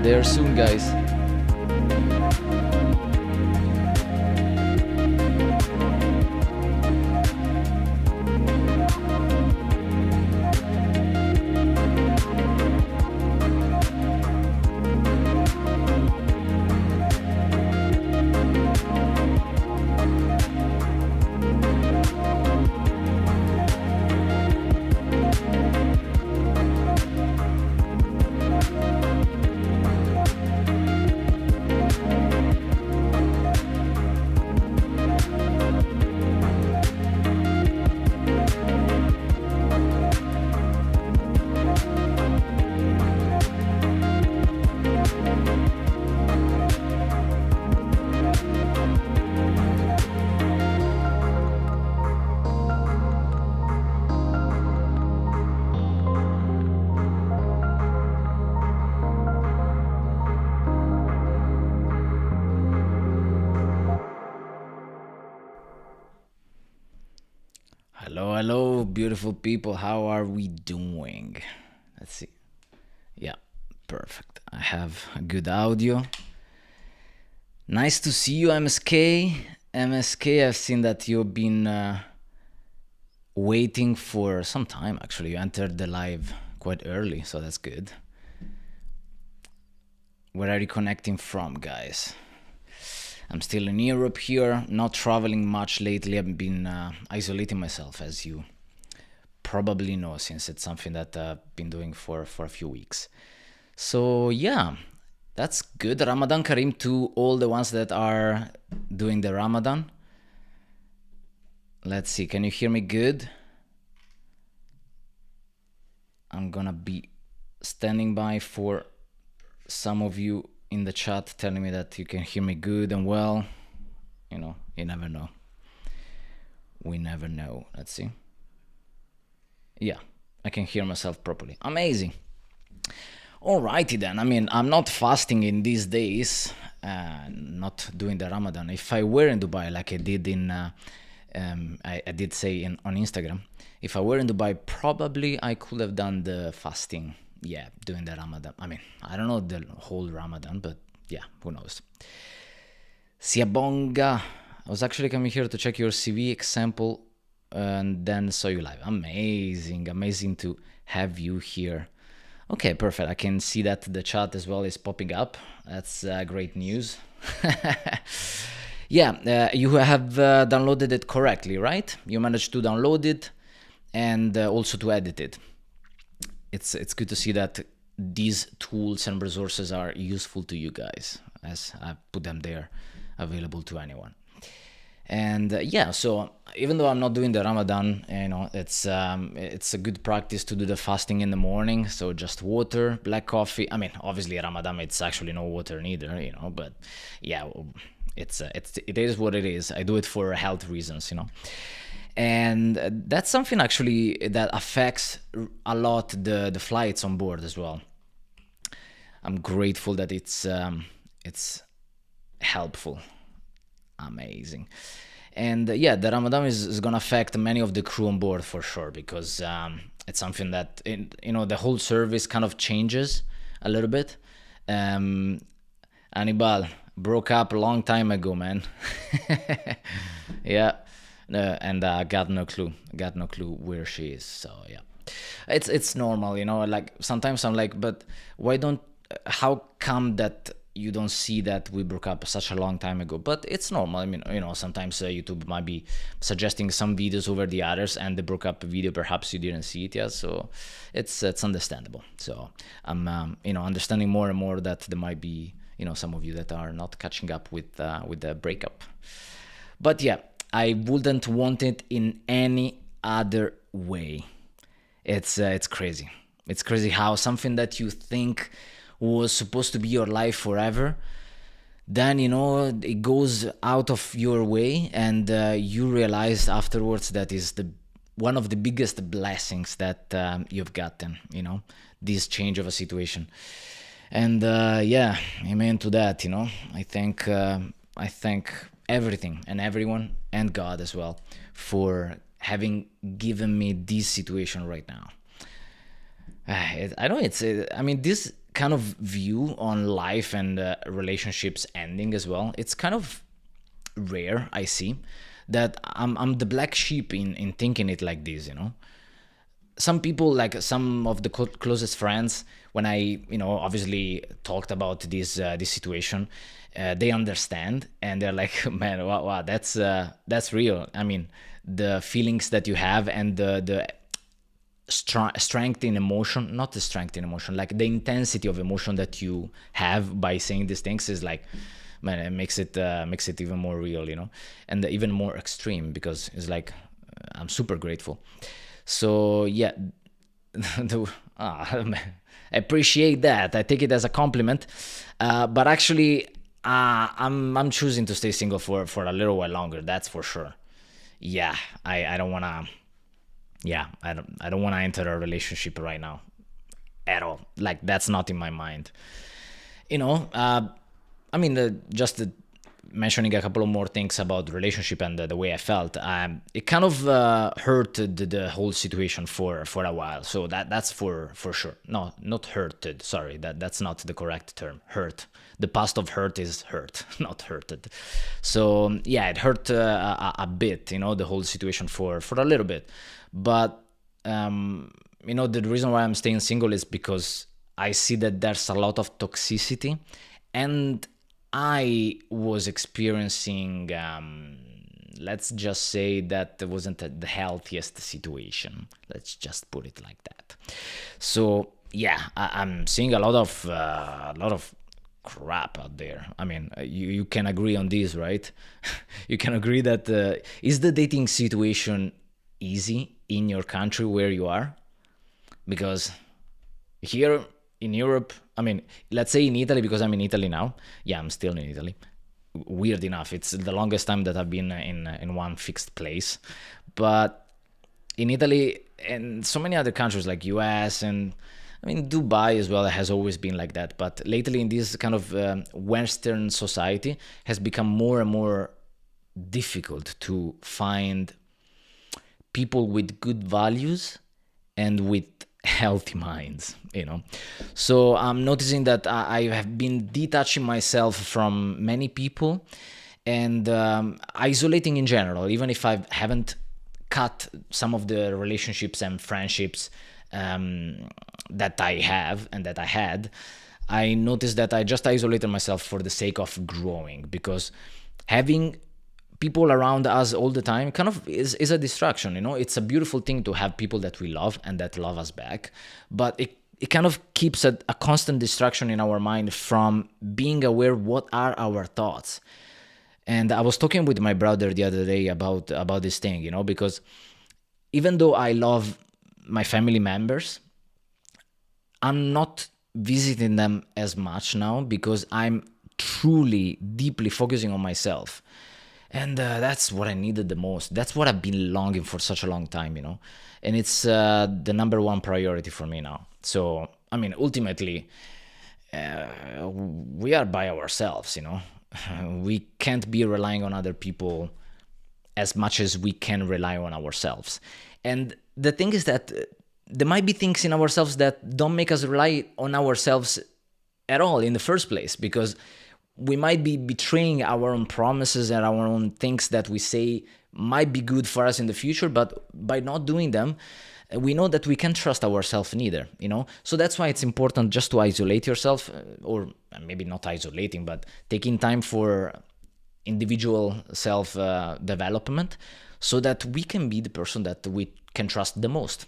there soon, guys. Hello, beautiful people. How are we doing? Let's see. Yeah, perfect. I have a good audio. Nice to see you, MSK. MSK, I've seen that you've been waiting for some time, actually. You entered the live quite early, so that's good. Where are you connecting from, guys? I'm still in Europe here, not traveling much lately. I've been isolating myself, as you probably know, since it's something that I've been doing for a few weeks. So yeah, that's good. Ramadan Kareem to all the ones that are doing the Ramadan. Let's see, can you hear me good? I'm gonna be standing by for some of you in the chat telling me that you can hear me good and well. You know, you never know. We never know. Let's see. Yeah, I can hear myself properly. Amazing. Alrighty then. I mean, I'm not fasting in these days, not doing the Ramadan. If I were in Dubai, like I did I did say on Instagram, if I were in Dubai, probably I could have done the fasting. Yeah, doing the Ramadan. I mean, I don't know the whole Ramadan, but yeah, who knows. Siabonga. I was actually coming here to check your CV example and then saw you live. Amazing to have you here. Okay, perfect. I can see that the chat as well is popping up. That's great news. Yeah, you have downloaded it correctly, right? You managed to download it and also to edit it. It's good to see that these tools and resources are useful to you guys, as I put them there available to anyone. And yeah, so even though I'm not doing the Ramadan, you know, it's a good practice to do the fasting in the morning. So just water, black coffee. I mean, obviously Ramadan, it's actually no water neither, you know, but yeah, it is what it is. I do it for health reasons, you know. And that's something actually that affects a lot the flights on board as well. I'm grateful that it's helpful. Amazing. And yeah, the Ramadan is gonna affect many of the crew on board for sure, because it's something that you know, the whole service kind of changes a little bit. Anibal broke up a long time ago, man. Yeah. And I got no clue where she is. So yeah, it's normal, you know. Like sometimes I'm like, but how come that you don't see that we broke up such a long time ago? But it's normal. I mean, you know, sometimes YouTube might be suggesting some videos over the others, and the broke up video perhaps you didn't see it yet. So it's understandable. So I'm you know, understanding more and more that there might be, you know, some of you that are not catching up with the breakup. But yeah, I wouldn't want it in any other way. It's crazy. It's crazy how something that you think was supposed to be your life forever, then, you know, it goes out of your way, and you realize afterwards that is one of the biggest blessings that you've gotten, you know, this change of a situation. And yeah, amen to that, you know. I thank everything and everyone and God as well for having given me this situation right now. I know I mean, this kind of view on life and relationships ending as well. It's kind of rare, I see, that I'm the black sheep in thinking it like this, you know. Some people, like some of the closest friends, when I, obviously talked about this situation, they understand and they're like, man, wow, that's real. I mean, the feelings that you have and the strength in emotion, not the strength in emotion, like the intensity of emotion that you have by saying these things is like, man, it makes it even more real, and even more extreme, because it's like, I'm super grateful. So yeah, man, I appreciate that. I take it as a compliment, but actually, I'm choosing to stay single for a little while longer. That's for sure. Yeah, I don't wanna. Yeah, I don't wanna enter a relationship right now, at all. Like, that's not in my mind. I mean, just mentioning a couple of more things about the relationship and the way I felt. It kind of hurt the whole situation for a while. So that's for sure. No, not hurted. Sorry, that's not the correct term. Hurt. The past of hurt is hurt, not hurted. So yeah, it hurt a bit. The whole situation for a little bit. But the reason why I'm staying single is because I see that there's a lot of toxicity, and I was experiencing, let's just say that it wasn't the healthiest situation. Let's just put it like that. So yeah, I'm seeing a lot of crap out there. I mean, you can agree on this, right? You can agree that is the dating situation easy in your country where you are? Because here in Europe, I mean, let's say in Italy, because I'm in Italy now. Yeah, I'm still in Italy. Weird enough, it's the longest time that I've been in one fixed place. But in Italy and so many other countries like US, and I mean Dubai as well, has always been like that. But lately, in this kind of Western society, has become more and more difficult to find people with good values and with healthy minds. So I'm noticing that I have been detaching myself from many people, and isolating in general, even if I haven't cut some of the relationships and friendships that I have and that I had. I noticed that I just isolated myself for the sake of growing, because having people around us all the time kind of is a distraction. It's a beautiful thing to have people that we love and that love us back, but it kind of keeps a constant distraction in our mind from being aware what are our thoughts. And I was talking with my brother the other day about this thing, because even though I love my family members, I'm not visiting them as much now, because I'm truly deeply focusing on myself. And that's what I needed the most. That's what I've been longing for such a long time, and it's the number one priority for me now. So, I mean, ultimately, we are by ourselves, We can't be relying on other people as much as we can rely on ourselves. And the thing is that there might be things in ourselves that don't make us rely on ourselves at all in the first place, because we might be betraying our own promises and our own things that we say might be good for us in the future, but by not doing them, we know that we can't trust ourselves neither, So that's why it's important just to isolate yourself, or maybe not isolating, but taking time for individual self-development, so that we can be the person that we can trust the most.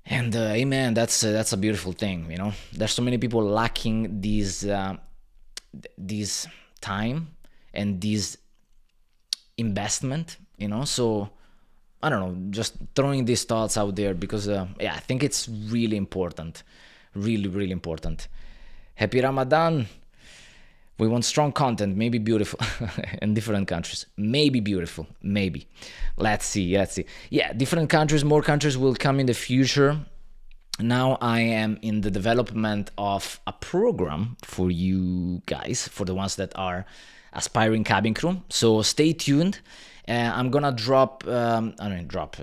And amen, that's a beautiful thing, There's so many people lacking this time and this investment, So I don't know, just throwing these thoughts out there, because I think it's really important, really, really important. Happy Ramadan. We want strong content, maybe beautiful in different countries. Maybe beautiful, maybe. Let's see. Yeah, different countries, more countries will come in the future. now I am in the development of a program for you guys, for the ones that are aspiring cabin crew. So stay tuned. I'm gonna drop. I mean, drop.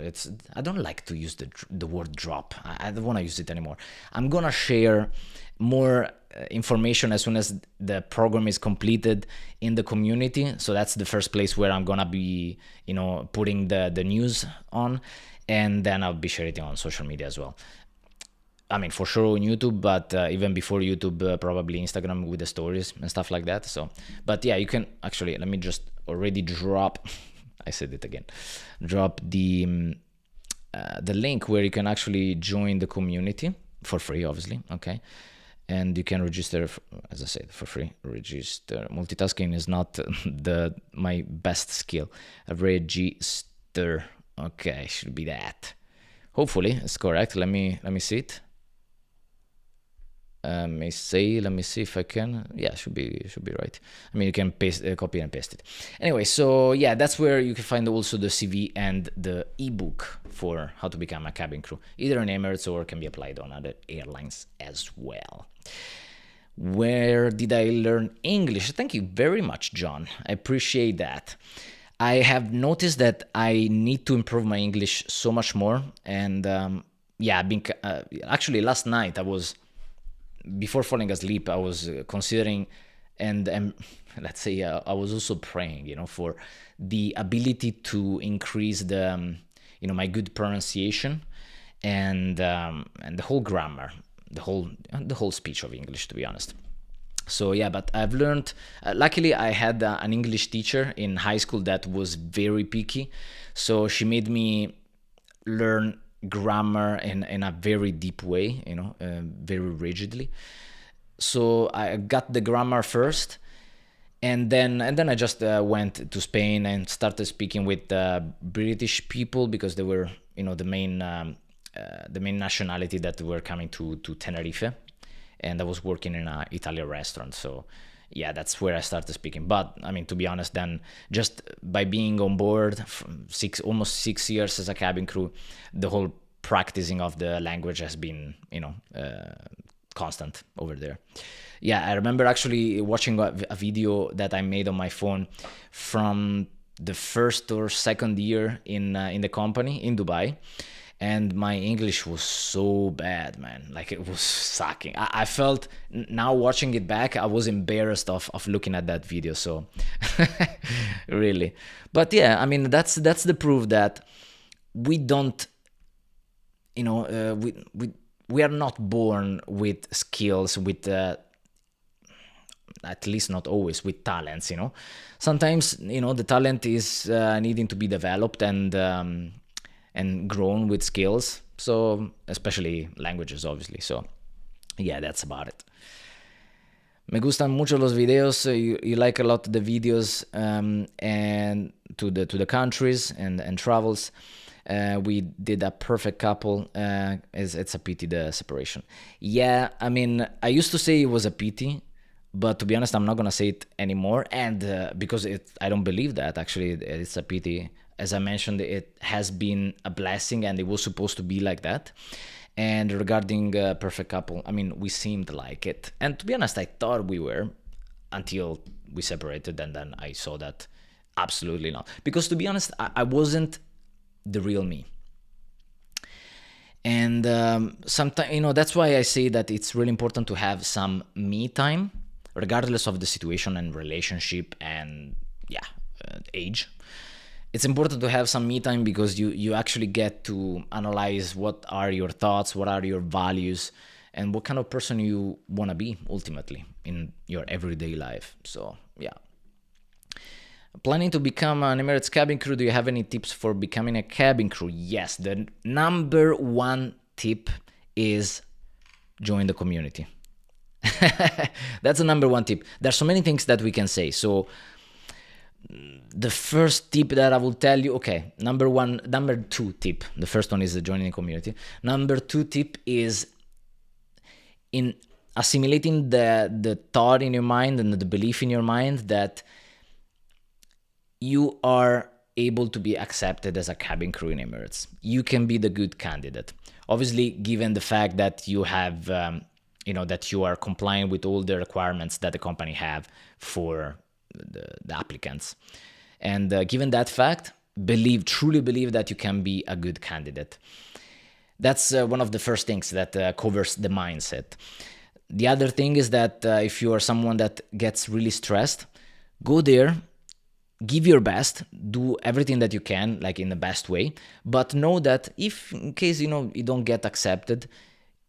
I don't like to use the word drop. I don't want to use it anymore. I'm gonna share more information as soon as the program is completed in the community. So that's the first place where I'm gonna be, putting the news on, and then I'll be sharing it on social media as well. I mean, for sure on YouTube, but even before YouTube, probably Instagram with the stories and stuff like that. So, but yeah, you can actually, let me just already drop, I said it again, drop the link where you can actually join the community for free, obviously. Okay. And you can register, as I said, for free. Register. Multitasking is not my best skill. Register. Okay, should be that. Hopefully it's correct. Let me see it. Let me see if I can. Yeah, should be right. I mean, you can paste, copy and paste it. Anyway, so yeah, that's where you can find also the CV and the ebook for how to become a cabin crew, either in Emirates or can be applied on other airlines as well. Where did I learn English? Thank you very much, John. I appreciate that. I have noticed that I need to improve my English so much more, and yeah, I've been actually last night before falling asleep, I was considering, and let's say I was also praying, for the ability to increase the, my good pronunciation and the whole grammar, the whole speech of English, to be honest. So yeah, but I've learned. Luckily, I had an English teacher in high school that was very picky, so she made me learn grammar in a very deep way, very rigidly. So I got the grammar first, and then I just went to Spain and started speaking with British people, because they were, the main nationality that were coming to Tenerife, and I was working in an Italian restaurant. So yeah, that's where I started speaking. But I mean, to be honest, then just by being on board almost 6 years as a cabin crew, the whole practicing of the language has been, constant over there. Yeah, I remember actually watching a video that I made on my phone from the first or second year in the company in Dubai. And my English was so bad, man. Like, it was sucking. I felt, now watching it back, I was embarrassed of looking at that video. So, really. But yeah, I mean, that's the proof that we don't, we are not born with skills, with at least not always with talents. Sometimes the talent is needing to be developed and grown with skills, so especially languages, obviously. So yeah, that's about it. Me gustan mucho los videos. You like a lot the videos, and to the countries and travels. We did a perfect couple. It's a pity, the separation. Yeah, I mean, I used to say it was a pity, but to be honest, I'm not gonna say it anymore. And because I don't believe that actually it's a pity. As I mentioned, it has been a blessing, and it was supposed to be like that. And regarding perfect couple, I mean, we seemed like it. And to be honest, I thought we were, until we separated, and then I saw that absolutely not. Because to be honest, I wasn't the real me. And sometimes, that's why I say that it's really important to have some me time, regardless of the situation and relationship and age. It's important to have some me time, because you actually get to analyze what are your thoughts, what are your values, and what kind of person you want to be ultimately in your everyday life. So yeah. Planning to become an Emirates cabin crew. Do you have any tips for becoming a cabin crew? Yes, the number one tip is join the community. That's the number one tip. There's so many things that we can say. So the first tip that I will tell you, number two tip. The first one is the joining the community. Number two tip is in assimilating the thought in your mind and the belief in your mind that you are able to be accepted as a cabin crew in Emirates. You can be the good candidate. Obviously, given the fact that you have, that you are complying with all the requirements that the company have for the applicants. And given that fact, truly believe that you can be a good candidate. That's one of the first things that covers the mindset. The other thing is that if you are someone that gets really stressed, go there, give your best, do everything that you can, like in the best way, but know that if in case you don't get accepted,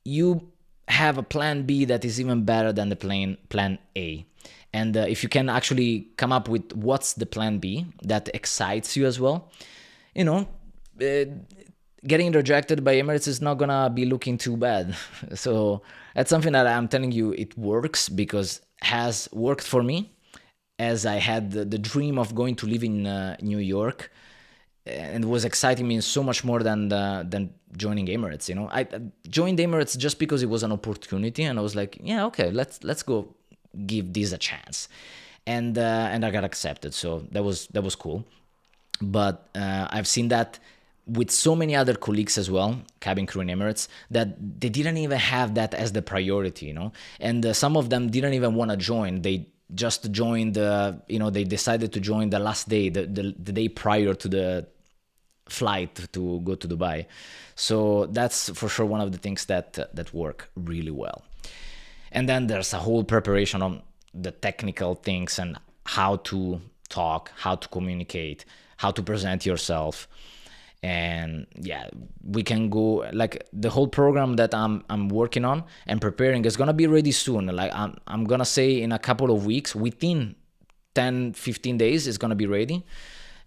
you have a plan B that is even better than the plan A. And if you can actually come up with what's the plan B that excites you as well, getting rejected by Emirates is not gonna be looking too bad. So that's something that I'm telling you, it works because has worked for me, as I had the dream of going to live in New York, and it was exciting me so much more than joining Emirates. I joined Emirates just because it was an opportunity, and I was like, yeah, okay, let's go give this a chance, and I got accepted. So that was cool. But I've seen that with so many other colleagues as well, cabin crew in Emirates, that they didn't even have that as the priority, and some of them didn't even want to join. They just joined, they decided to join the last day, the day prior to the flight to go to Dubai. So that's for sure one of the things that work really well. And then there's a whole preparation on the technical things and how to talk, how to communicate, how to present yourself. And yeah, we can go, like, the whole program that I'm working on and preparing is gonna be ready soon. Like I'm gonna say in a couple of weeks, within 10-15 days it's gonna be ready,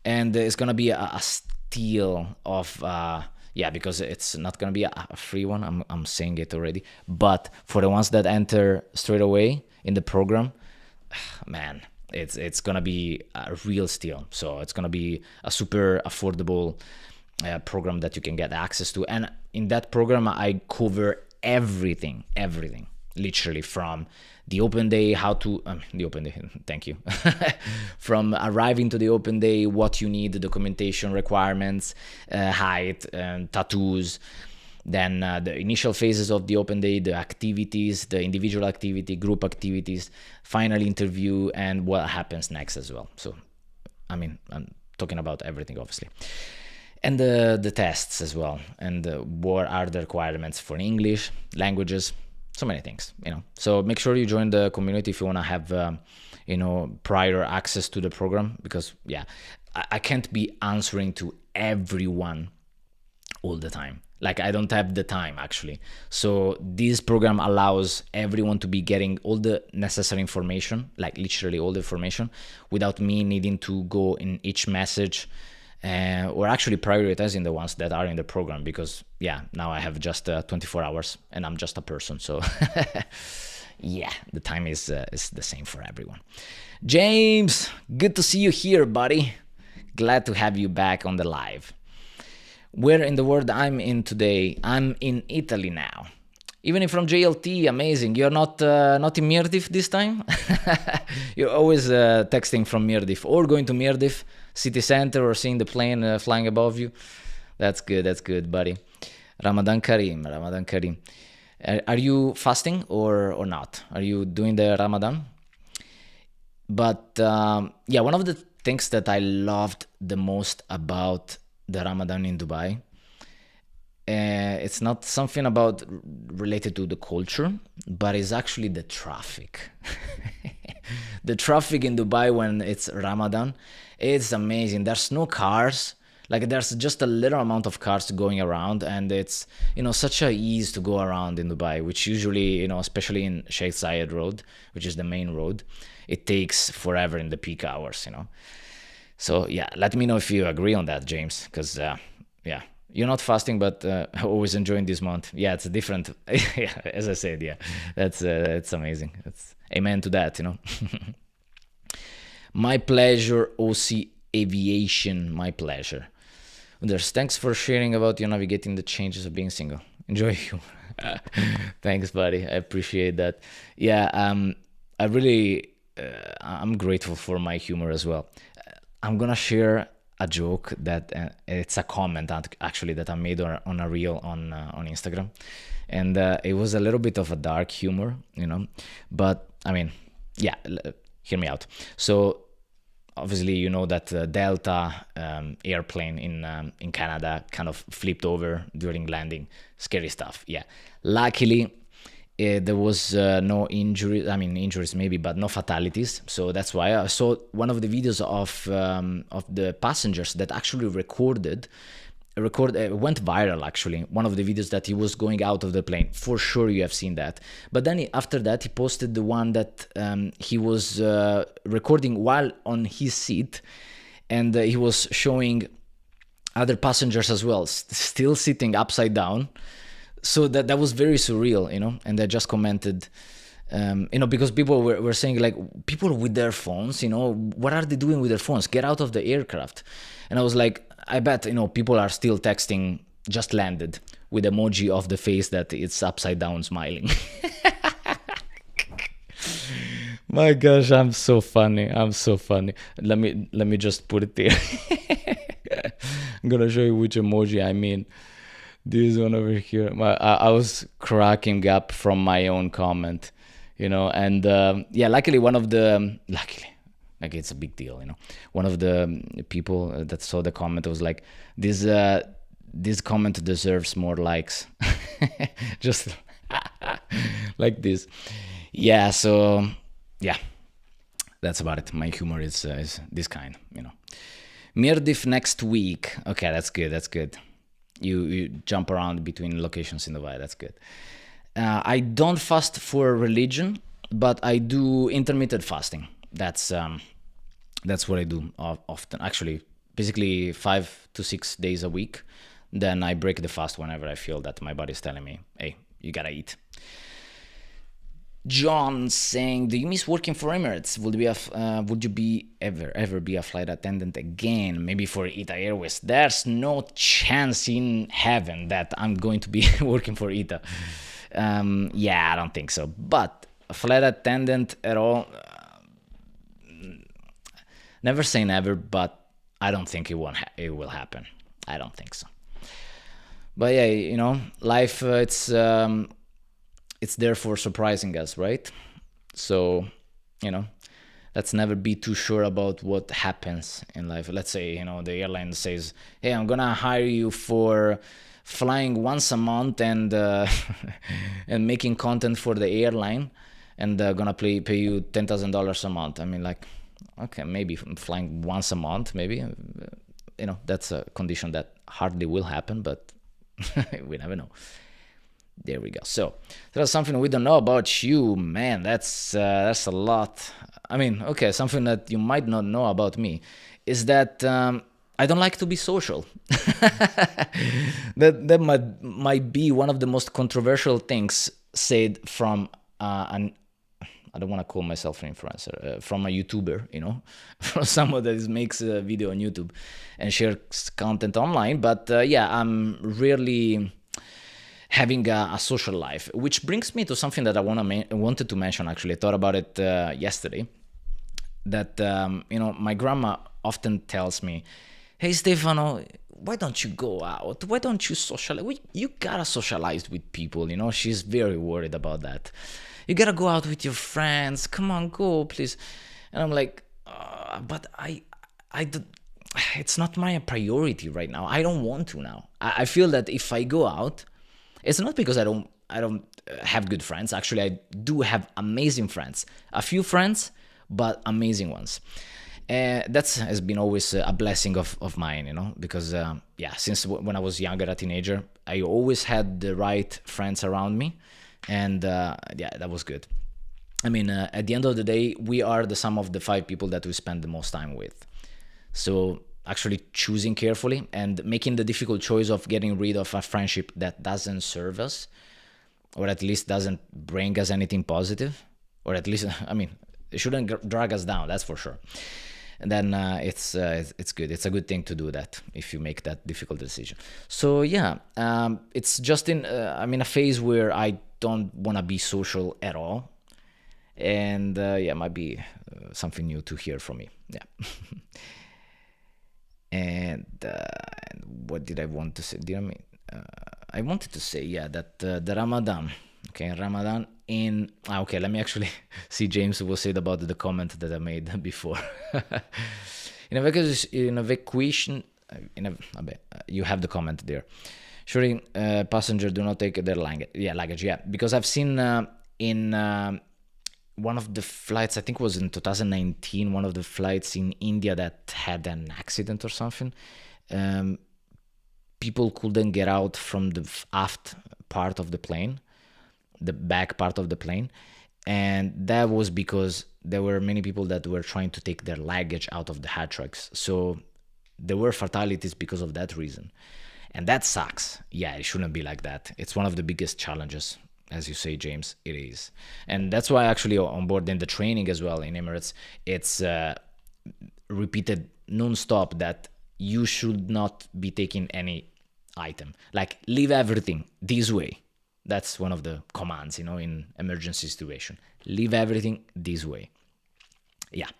and it's gonna be a steal of because it's not gonna be a free one. I'm saying it already, but for the ones that enter straight away in the program, man, it's gonna be a real steal. So it's gonna be a super affordable program that you can get access to. And in that program I cover everything, literally, from the open day, thank you, from arriving to the open day, what you need, the documentation requirements, height, tattoos, then the initial phases of the open day, the activities, the individual activity, group activities, final interview, and what happens next as well. So I'm talking about everything, obviously. And the tests as well, and what are the requirements for English, languages, so many things, So make sure you join the community if you want to have, prior access to the program, because I can't be answering to everyone all the time. Like, I don't have the time, actually. So this program allows everyone to be getting all the necessary information, like literally all the information, without me needing to go in each message. We're actually prioritizing the ones that are in the program, because now I have just 24 hours and I'm just a person. So the time is the same for everyone. James, good to see you here, buddy. Glad to have you back on the live. Where in the world I'm in today? I'm in Italy now. Even from JLT, amazing. You're not in Mirdif this time? You're always texting from Mirdif, or going to Mirdif city center, or seeing the plane flying above you. That's good, buddy. Ramadan Kareem. Are you fasting or not? Are you doing the Ramadan? But one of the things that I loved the most about the Ramadan in Dubai, it's not something about related to the culture, but it's actually the traffic. The traffic in Dubai when it's Ramadan, it's amazing. There's no cars. Like, there's just a little amount of cars going around, and it's, such a ease to go around in Dubai, which usually, especially in Sheikh Zayed Road, which is the main road, it takes forever in the peak hours, So let me know if you agree on that, James, because you're not fasting, but always enjoying this month. It's different. As I said, that's it's amazing. That's amen to that, My pleasure, OC Aviation. My pleasure. Anders, thanks for sharing about you navigating the changes of being single. Enjoy you. Thanks, buddy. I appreciate that. I really, I'm grateful for my humor as well. I'm gonna share a joke that it's a comment actually that I made on a reel on Instagram, and it was a little bit of a dark humor, but I mean, yeah, hear me out. So obviously, you know that Delta airplane in Canada kind of flipped over during landing. Scary stuff. Yeah. Luckily, there was no injuries. I mean, injuries maybe, but no fatalities. So that's why I saw one of the videos of the passengers that actually went viral actually. One of the videos that he was going out of the plane. For sure you have seen that. But then after that he posted the one that he was recording while on his seat, and he was showing other passengers as well, still sitting upside down. So that was very surreal, and I just commented, because people were saying like, people with their phones, what are they doing with their phones? Get out of the aircraft. And I was like, I bet, people are still texting just landed with emoji of the face that it's upside down smiling. My gosh, I'm so funny. Let me just put it there. I'm gonna show you which emoji I mean. This one over here. I was cracking up from my own comment, and luckily like it's a big deal, one of the people that saw the comment was like, this comment deserves more likes. Just like this. Yeah, so yeah, that's about it. My humor is this kind, Mirdif next week. Okay, that's good. You jump around between locations in Dubai. That's good. I don't fast for religion, but I do intermittent fasting. That's what I do often. Actually, basically 5 to 6 days a week. Then I break the fast whenever I feel that my body's telling me, hey, you gotta eat. John saying, do you miss working for Emirates? Would you ever be a flight attendant again? Maybe for ITA Airways? There's no chance in heaven that I'm going to be working for ITA. Yeah, I don't think so. But a flight attendant at all, never say never, but I don't think it will happen. I don't think so. But yeah, life, it's there for surprising us, right? So, let's never be too sure about what happens in life. Let's say, the airline says, hey, I'm gonna hire you for flying once a month and and making content for the airline, and gonna pay you $10,000 a month. I mean, like, okay, maybe flying once a month, maybe, that's a condition that hardly will happen, but we never know. There we go. So that's something we don't know about you, man. That's a lot. I mean, okay, something that you might not know about me is that I don't like to be social. That might be one of the most controversial things said from I don't want to call myself an influencer, from a YouTuber, from someone that makes a video on YouTube and shares content online. But I'm really having a social life, which brings me to something that I wanted to mention. Actually, I thought about it yesterday. That my grandma often tells me, "Hey Stefano, why don't you go out? Why don't you socialize? You gotta socialize with people." She's very worried about that. You gotta go out with your friends. Come on, go, please. And I'm like, but I it's not my priority right now. I don't want to now. I feel that if I go out, it's not because I don't have good friends. Actually, I do have amazing friends. A few friends, but amazing ones. That has been always a blessing of mine, because since when I was younger, a teenager, I always had the right friends around me, and that was good. I mean, at the end of the day, we are the sum of the 5 people that we spend the most time with. So actually choosing carefully and making the difficult choice of getting rid of a friendship that doesn't serve us, or at least doesn't bring us anything positive, or at least, I mean, it shouldn't drag us down, that's for sure. And then it's good. It's a good thing to do that if you make that difficult decision. So it's just I'm in a phase where I don't want to be social at all, and might be something new to hear from me. Yeah. And what did I want to say? I wanted to say, yeah, that the Ramadan, okay, Ramadan in, okay, let me actually see James was said about the comment that I made before. In evacuation, you have the comment there. Surely passengers do not take their luggage, yeah, because I've seen in one of the flights, I think it was in 2019, one of the flights in India that had an accident or something. People couldn't get out from the aft part of the plane, the back part of the plane. And that was because there were many people that were trying to take their luggage out of the hatchbacks. So there were fatalities because of that reason. And that sucks. Yeah, it shouldn't be like that. It's one of the biggest challenges, as you say, James. It is. And that's why actually on board in the training as well in Emirates, it's repeated non-stop that you should not be taking any item. Like, leave everything this way. That's one of the commands, in emergency situation. Leave everything this way. Yeah.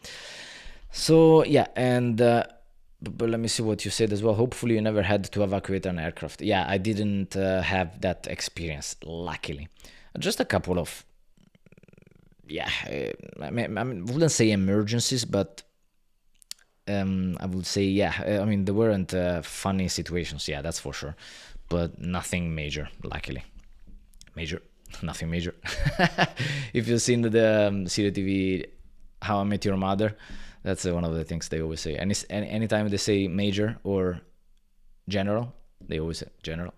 So, yeah, and but let me see what you said as well. Hopefully you never had to evacuate an aircraft. Yeah, I didn't have that experience, luckily. Just a couple of, yeah, I wouldn't say emergencies, but I would say, yeah, there weren't funny situations, yeah, that's for sure. But nothing major, luckily. Nothing major. If you've seen the Syria TV How I Met Your Mother, that's one of the things they always say. And anytime they say major or general, they always say general.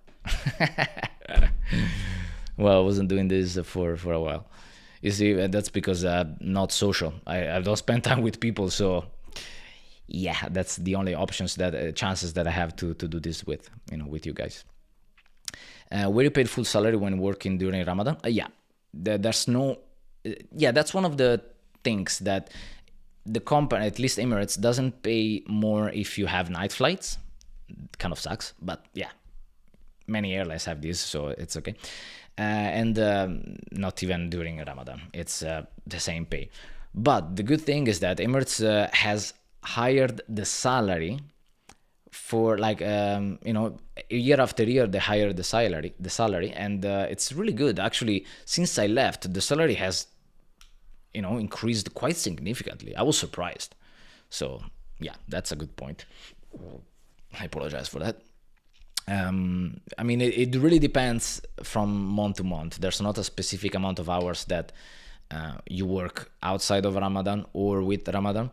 Well, I wasn't doing this for a while. You see, that's because I'm not social. I don't spend time with people, so yeah, that's the only chances that I have to do this with you guys. Were you paid full salary when working during Ramadan? Yeah, there's no. Yeah, that's one of the things that the company, at least Emirates, doesn't pay more if you have night flights. It kind of sucks, but yeah, many airlines have this, so it's okay. And not even during Ramadan, it's the same pay. But the good thing is that Emirates has hired the salary for year after year. They hire the salary, and it's really good. Actually, since I left, the salary has increased quite significantly. I was surprised. So yeah, that's a good point. I apologize for that. It really depends from month to month. There's not a specific amount of hours that you work outside of Ramadan or with Ramadan.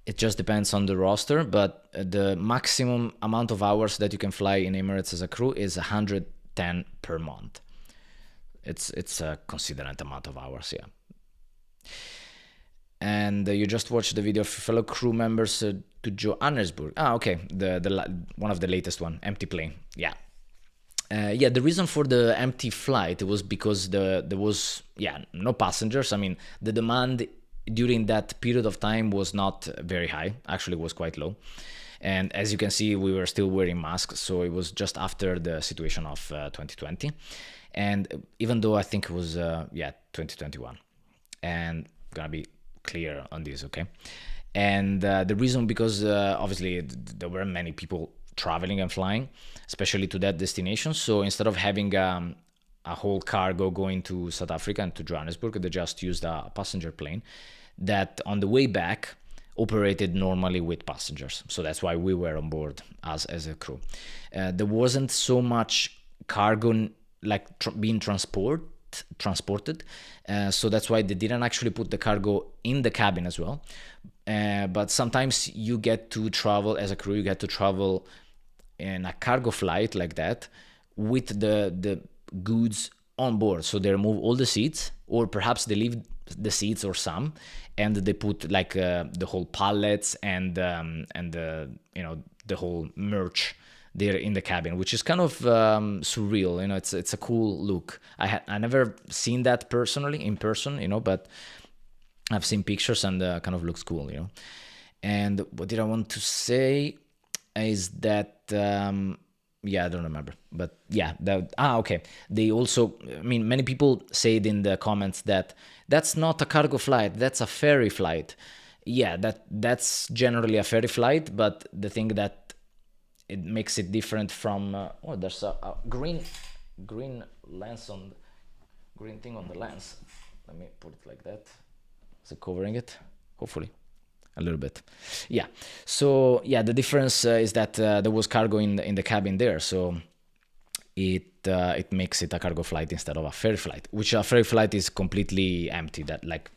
It just depends on the roster, but the maximum amount of hours that you can fly in Emirates as a crew is 110 per month. It's a considerable amount of hours, yeah. And you just watched the video of fellow crew members to Johannesburg. Okay, the one of the latest one, empty plane. Yeah. The reason for the empty flight was because there was no passengers. The demand during that period of time was not very high. Actually, it was quite low. And as you can see, we were still wearing masks, so it was just after the situation of 2020. And even though I think it was 2021, and gonna be clear on this, okay? And the reason, because obviously there were many people traveling and flying, especially to that destination. So instead of having a whole cargo going to South Africa and to Johannesburg, they just used a passenger plane that on the way back operated normally with passengers. So that's why we were on board as a crew. There wasn't so much cargo being transported, so that's why they didn't actually put the cargo in the cabin as well. But sometimes you get to travel as a crew, you get to travel in a cargo flight like that with the goods on board. So they remove all the seats, or perhaps they leave the seats or some, and they put the whole pallets and the whole merch there in the cabin, which is kind of surreal. It's a cool look. I never seen that in person, but I've seen pictures, and kind of looks cool. And what did I want to say is that I don't remember, but yeah, okay. They also, many people said in the comments that that's not a cargo flight, that's a ferry flight. Yeah, that's generally a ferry flight, but the thing that it makes it different from oh, there's a green lens on green thing on the lens. Let me put it like that. Is it covering it? Hopefully a little bit. Yeah, so yeah, the difference is that there was cargo in the cabin there, so it makes it a cargo flight instead of a ferry flight, which a ferry flight is completely empty, that like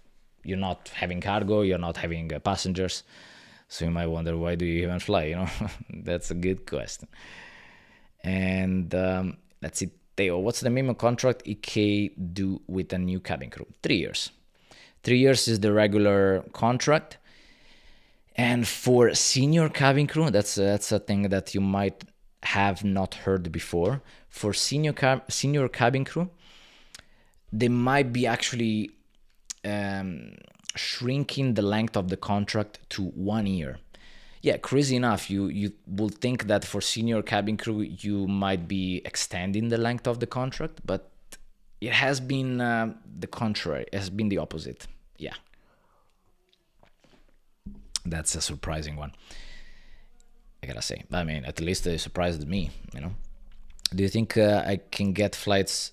you're not having cargo, you're not having passengers. So you might wonder, why do you even fly, you know? That's a good question. And let's see, Theo, what's the minimum contract EK do with a new cabin crew? 3 years. 3 years is the regular contract. And for senior cabin crew, that's a thing that you might have not heard before. For senior cabin crew, they might be actually shrinking the length of the contract to 1 year. Yeah, crazy enough, you would think that for senior cabin crew you might be extending the length of the contract, but it has been the contrary. It has been the opposite. Yeah, that's a surprising one, I gotta say. I mean, at least it surprised me, you know. Do you think I can get flights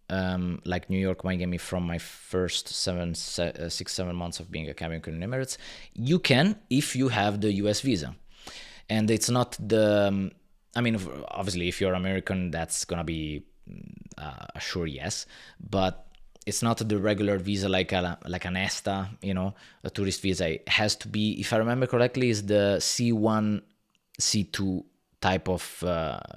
like New York, Miami from my first 6-7 months of being a cabin crew in Emirates? You can, if you have the US visa. And it's not the, I mean, obviously if you're American, that's gonna be a sure yes, but it's not the regular visa like an ESTA, you know, a tourist visa. It has to be, if I remember correctly, is the C1, C2 type of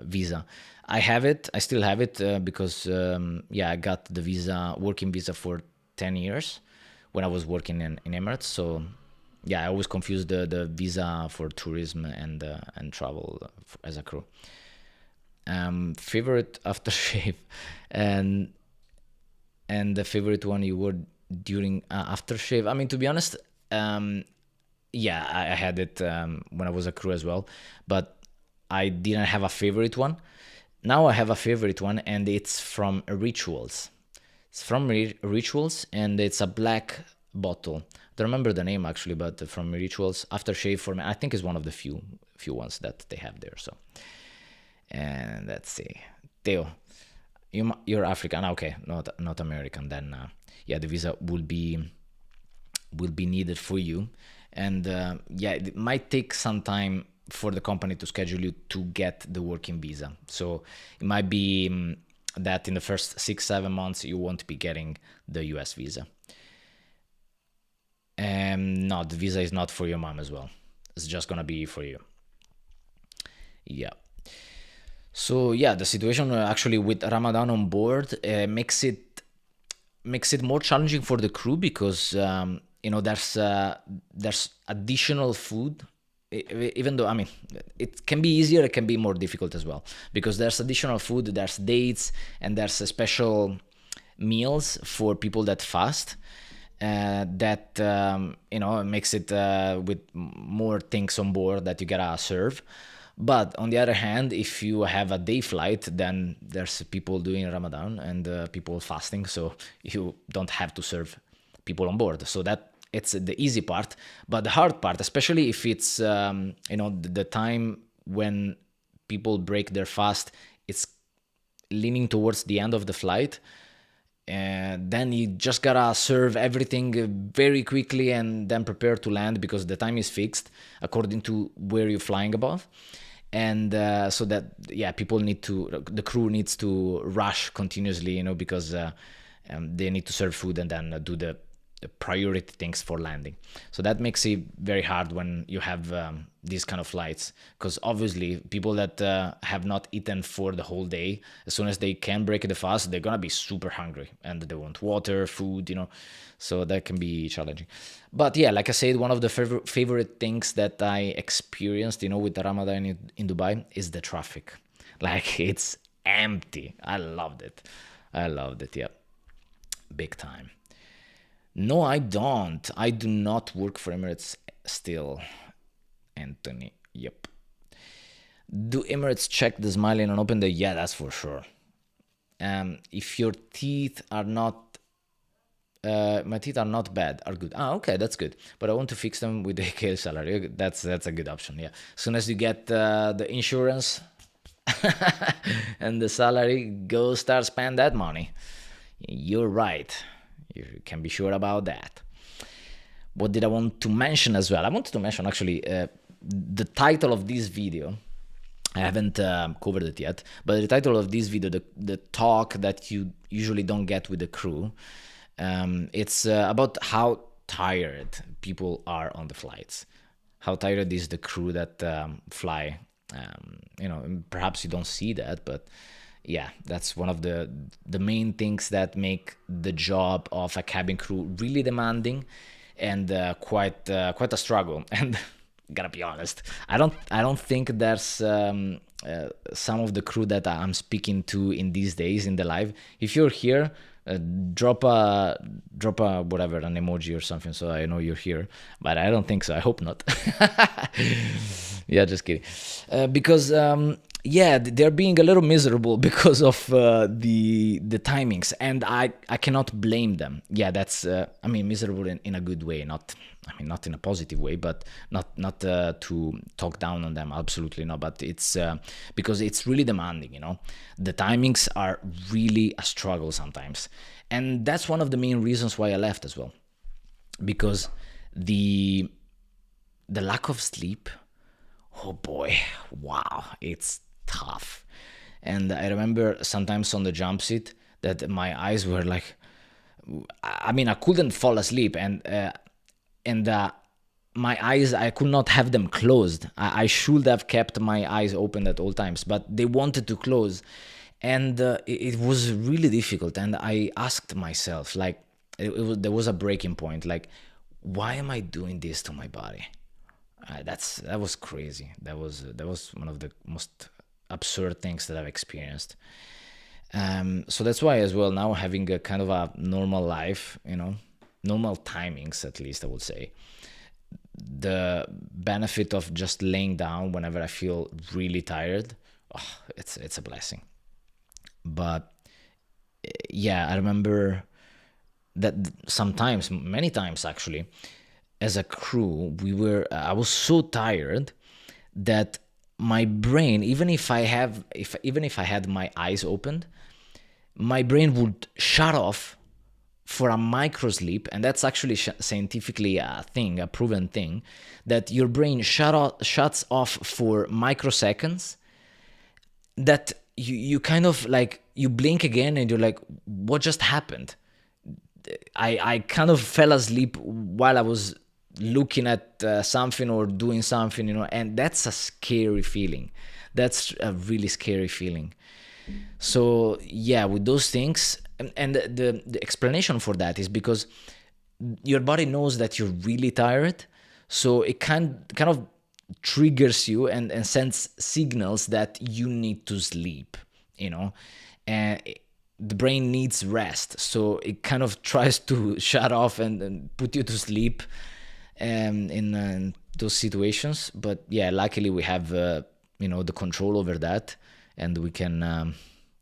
visa. I have it. I still have it because I got the visa, working visa for 10 years when I was working in Emirates. So yeah, I always confuse the visa for tourism and travel as a crew. Favorite aftershave and the favorite one you wore during aftershave. I mean, to be honest, yeah, I had it when I was a crew as well, but I didn't have a favorite one. Now I have a favorite one, and it's from Rituals. It's from Rituals, and it's a black bottle. I don't remember the name actually, but from Rituals, aftershave for me, I think is one of the few ones that they have there. So, and let's see, Theo, you're African, okay, not American. Then yeah, the visa will be needed for you, and yeah, it might take some time for the company to schedule you to get the working visa. So it might be that in the first 6-7 months you won't be getting the US visa. No, the visa is not for your mom as well. It's just gonna be for you. Yeah. So yeah, the situation actually with Ramadan on board makes it more challenging for the crew because you know, there's additional food. Even though, I mean, it can be easier, it can be more difficult as well, because there's additional food, there's dates, and there's special meals for people that fast, that you know, makes it with more things on board that you gotta serve. But on the other hand, if you have a day flight, then there's people doing Ramadan and people fasting, so you don't have to serve people on board. So that it's the easy part, but the hard part, especially if it's you know, the time when people break their fast, it's leaning towards the end of the flight, and then you just gotta serve everything very quickly and then prepare to land because the time is fixed according to where you're flying above. And so that, yeah, the crew needs to rush continuously, you know, because they need to serve food and then do the priority things for landing. So that makes it very hard when you have these kind of flights, because obviously people that have not eaten for the whole day, as soon as they can break the fast, they're gonna be super hungry and they want water, food, you know. So that can be challenging. But yeah, like I said, one of the favorite things that I experienced, you know, with the Ramadan in Dubai is the traffic. Like, it's empty. I loved it, yeah, big time. No, I don't. I do not work for Emirates still, Anthony. Yep. Do Emirates check the smile in an open day? Yeah, that's for sure. If your teeth are not My teeth are not bad, are good. Ah, okay, that's good. But I want to fix them with the AKL salary. Okay, that's a good option. Yeah. As soon as you get the insurance and the salary, go start spend that money. You're right. You can be sure about that. What did I want to mention as well? I wanted to mention actually the title of this video. I haven't covered it yet, but the title of this video, the talk that you usually don't get with the crew, it's about how tired people are on the flights. How tired is the crew that fly? Perhaps you don't see that, but yeah, that's one of the main things that make the job of a cabin crew really demanding and quite a struggle. And gotta be honest, I don't think there's some of the crew that I'm speaking to in these days in the live. If you're here, drop a whatever, an emoji or something, so I know you're here. But I don't think so. I hope not. Yeah, just kidding. Because yeah, they're being a little miserable because of the timings, and I cannot blame them. Yeah, that's I mean, miserable in a good way, not in a positive way, but not to talk down on them. Absolutely not. But it's because it's really demanding. The timings are really a struggle sometimes, and that's one of the main reasons why I left as well, because the lack of sleep. Oh boy, wow, it's tough. And I remember sometimes on the jump seat that my eyes were like, I mean, I couldn't fall asleep, and my eyes, I could not have them closed. I should have kept my eyes open at all times, but they wanted to close, and it was really difficult. And I asked myself, like, there was a breaking point, like, why am I doing this to my body? That was crazy. That was one of the most absurd things that I've experienced. So that's why as well, now having a kind of a normal life, normal timings, at least I would say, the benefit of just laying down whenever I feel really tired, it's a blessing. But yeah, I remember that sometimes, many times actually, as a crew, I was so tired that my brain, even if I had my eyes opened, my brain would shut off for a micro sleep. And that's actually scientifically a proven thing, that your brain shuts off for microseconds, that you kind of like, you blink again and you're like, what just happened? I kind of fell asleep while I was looking at something or doing something, and that's a scary feeling. That's a really scary feeling. So yeah, with those things, and the explanation for that is because your body knows that you're really tired, so it kind of triggers you and sends signals that you need to sleep, and the brain needs rest, so it kind of tries to shut off and put you to sleep in those situations. But yeah, luckily we have the control over that, and we can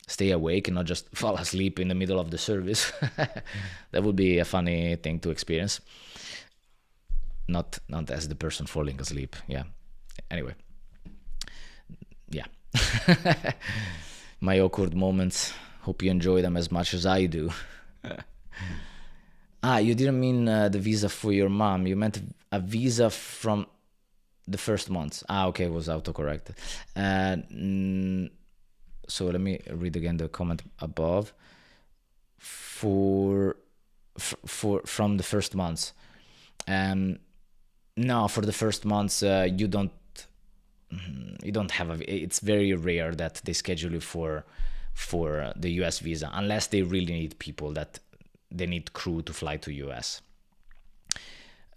stay awake and not just fall asleep in the middle of the service. That would be a funny thing to experience, not as the person falling asleep. Yeah, anyway, yeah. My awkward moments, hope you enjoy them as much as I do. You didn't mean the visa for your mom. You meant a visa from the first month. Okay, it was autocorrected. So let me read again the comment above. From the first months. No, for the first months, you don't have it's very rare that they schedule you for the US visa, unless they really need people, that they need crew to fly to US.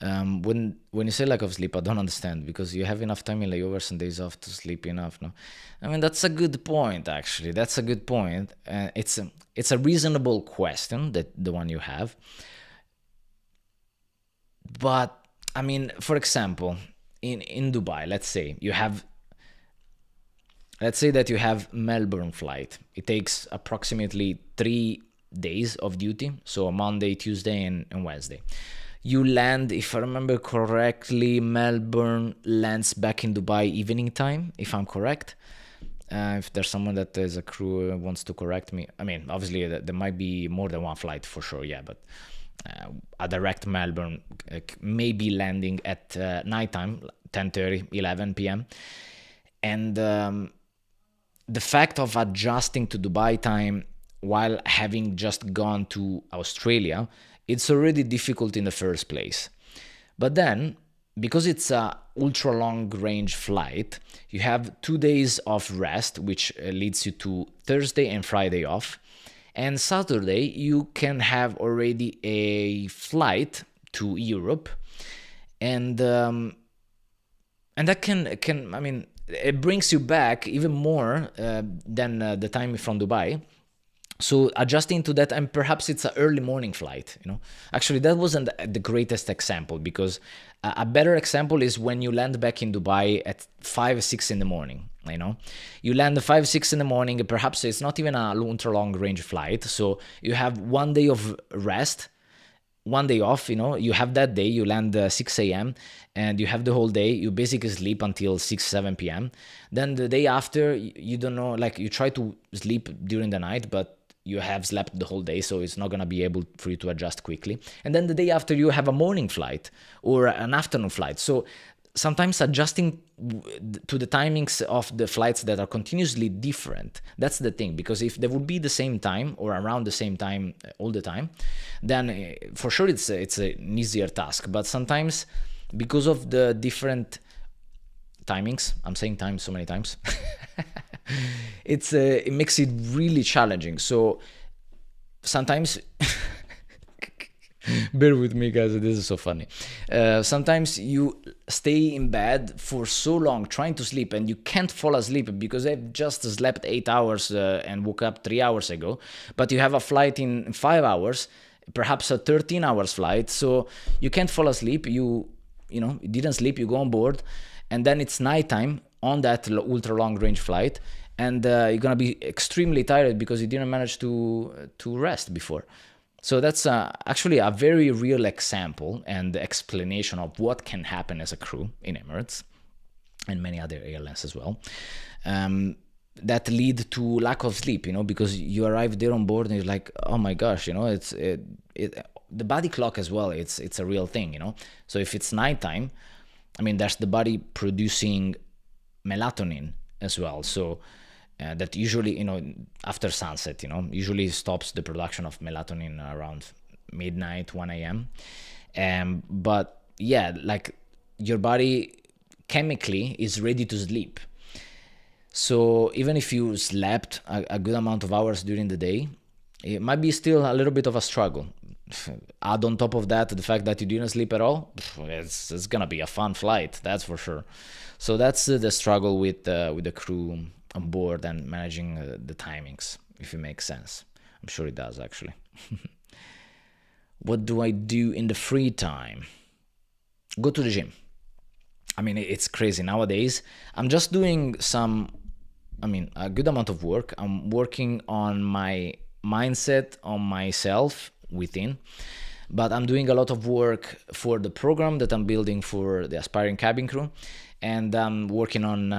When you say lack of sleep, I don't understand, because you have enough time in layovers and days off to sleep enough. No, I mean, that's a good point. Actually, that's a good point. It's a reasonable question, that the one you have. But I mean, for example, in Dubai, let's say that you have Melbourne flight. It takes approximately 3 days of duty, so Monday, Tuesday, and Wednesday. You land, if I remember correctly, Melbourne lands back in Dubai evening time, if I'm correct. If there's someone that is a crew wants to correct me, I mean, obviously there might be more than one flight for sure, yeah, but a direct Melbourne may be landing at nighttime, 10:30, 11 p.m. And the fact of adjusting to Dubai time while having just gone to Australia, it's already difficult in the first place. But then, because it's a ultra long range flight, you have 2 days of rest, which leads you to Thursday and Friday off. And Saturday, you can have already a flight to Europe. And that can I mean, it brings you back even more than the time from Dubai. So adjusting to that, and perhaps it's an early morning flight, Actually, that wasn't the greatest example, because a better example is when you land back in Dubai at 5, 6 in the morning, You land at 5, 6 in the morning, perhaps it's not even a ultra long range flight. So you have 1 day of rest, 1 day off, you have that day, you land 6 a.m. and you have the whole day, you basically sleep until 6, 7 p.m. Then the day after, you don't know, like you try to sleep during the night, but you have slept the whole day, so it's not going to be able for you to adjust quickly. And then the day after, you have a morning flight or an afternoon flight. So sometimes adjusting to the timings of the flights that are continuously different, that's the thing. Because if they would be the same time or around the same time all the time, then for sure it's an easier task. But sometimes, because of the different timings, I'm saying time so many times, it makes it really challenging. So sometimes bear with me, guys, this is so funny. Sometimes you stay in bed for so long trying to sleep, and you can't fall asleep because I've just slept 8 hours and woke up 3 hours ago, but you have a flight in 5 hours, perhaps a 13 hours flight, so you can't fall asleep. You didn't sleep, you go on board, and then it's nighttime on that ultra long range flight, and you're gonna be extremely tired because you didn't manage to rest before. So that's actually a very real example and explanation of what can happen as a crew in Emirates and many other airlines as well, that lead to lack of sleep, because you arrive there on board and you're like, oh my gosh, the body clock as well, it's a real thing, So if it's nighttime, I mean, there's the body producing melatonin as well. So that usually, after sunset, usually stops the production of melatonin around midnight, 1 a.m. But yeah, like your body chemically is ready to sleep. So even if you slept a good amount of hours during the day, it might be still a little bit of a struggle. Add on top of that the fact that you didn't sleep at all, it's gonna be a fun flight, that's for sure. So that's the struggle with the crew on board and managing the timings, if it makes sense. I'm sure it does, actually. What do I do in the free time? Go to the gym. I mean, it's crazy nowadays. I'm just doing a good amount of work. I'm working on my mindset, on myself within, but I'm doing a lot of work for the program that I'm building for the aspiring cabin crew, and I'm working on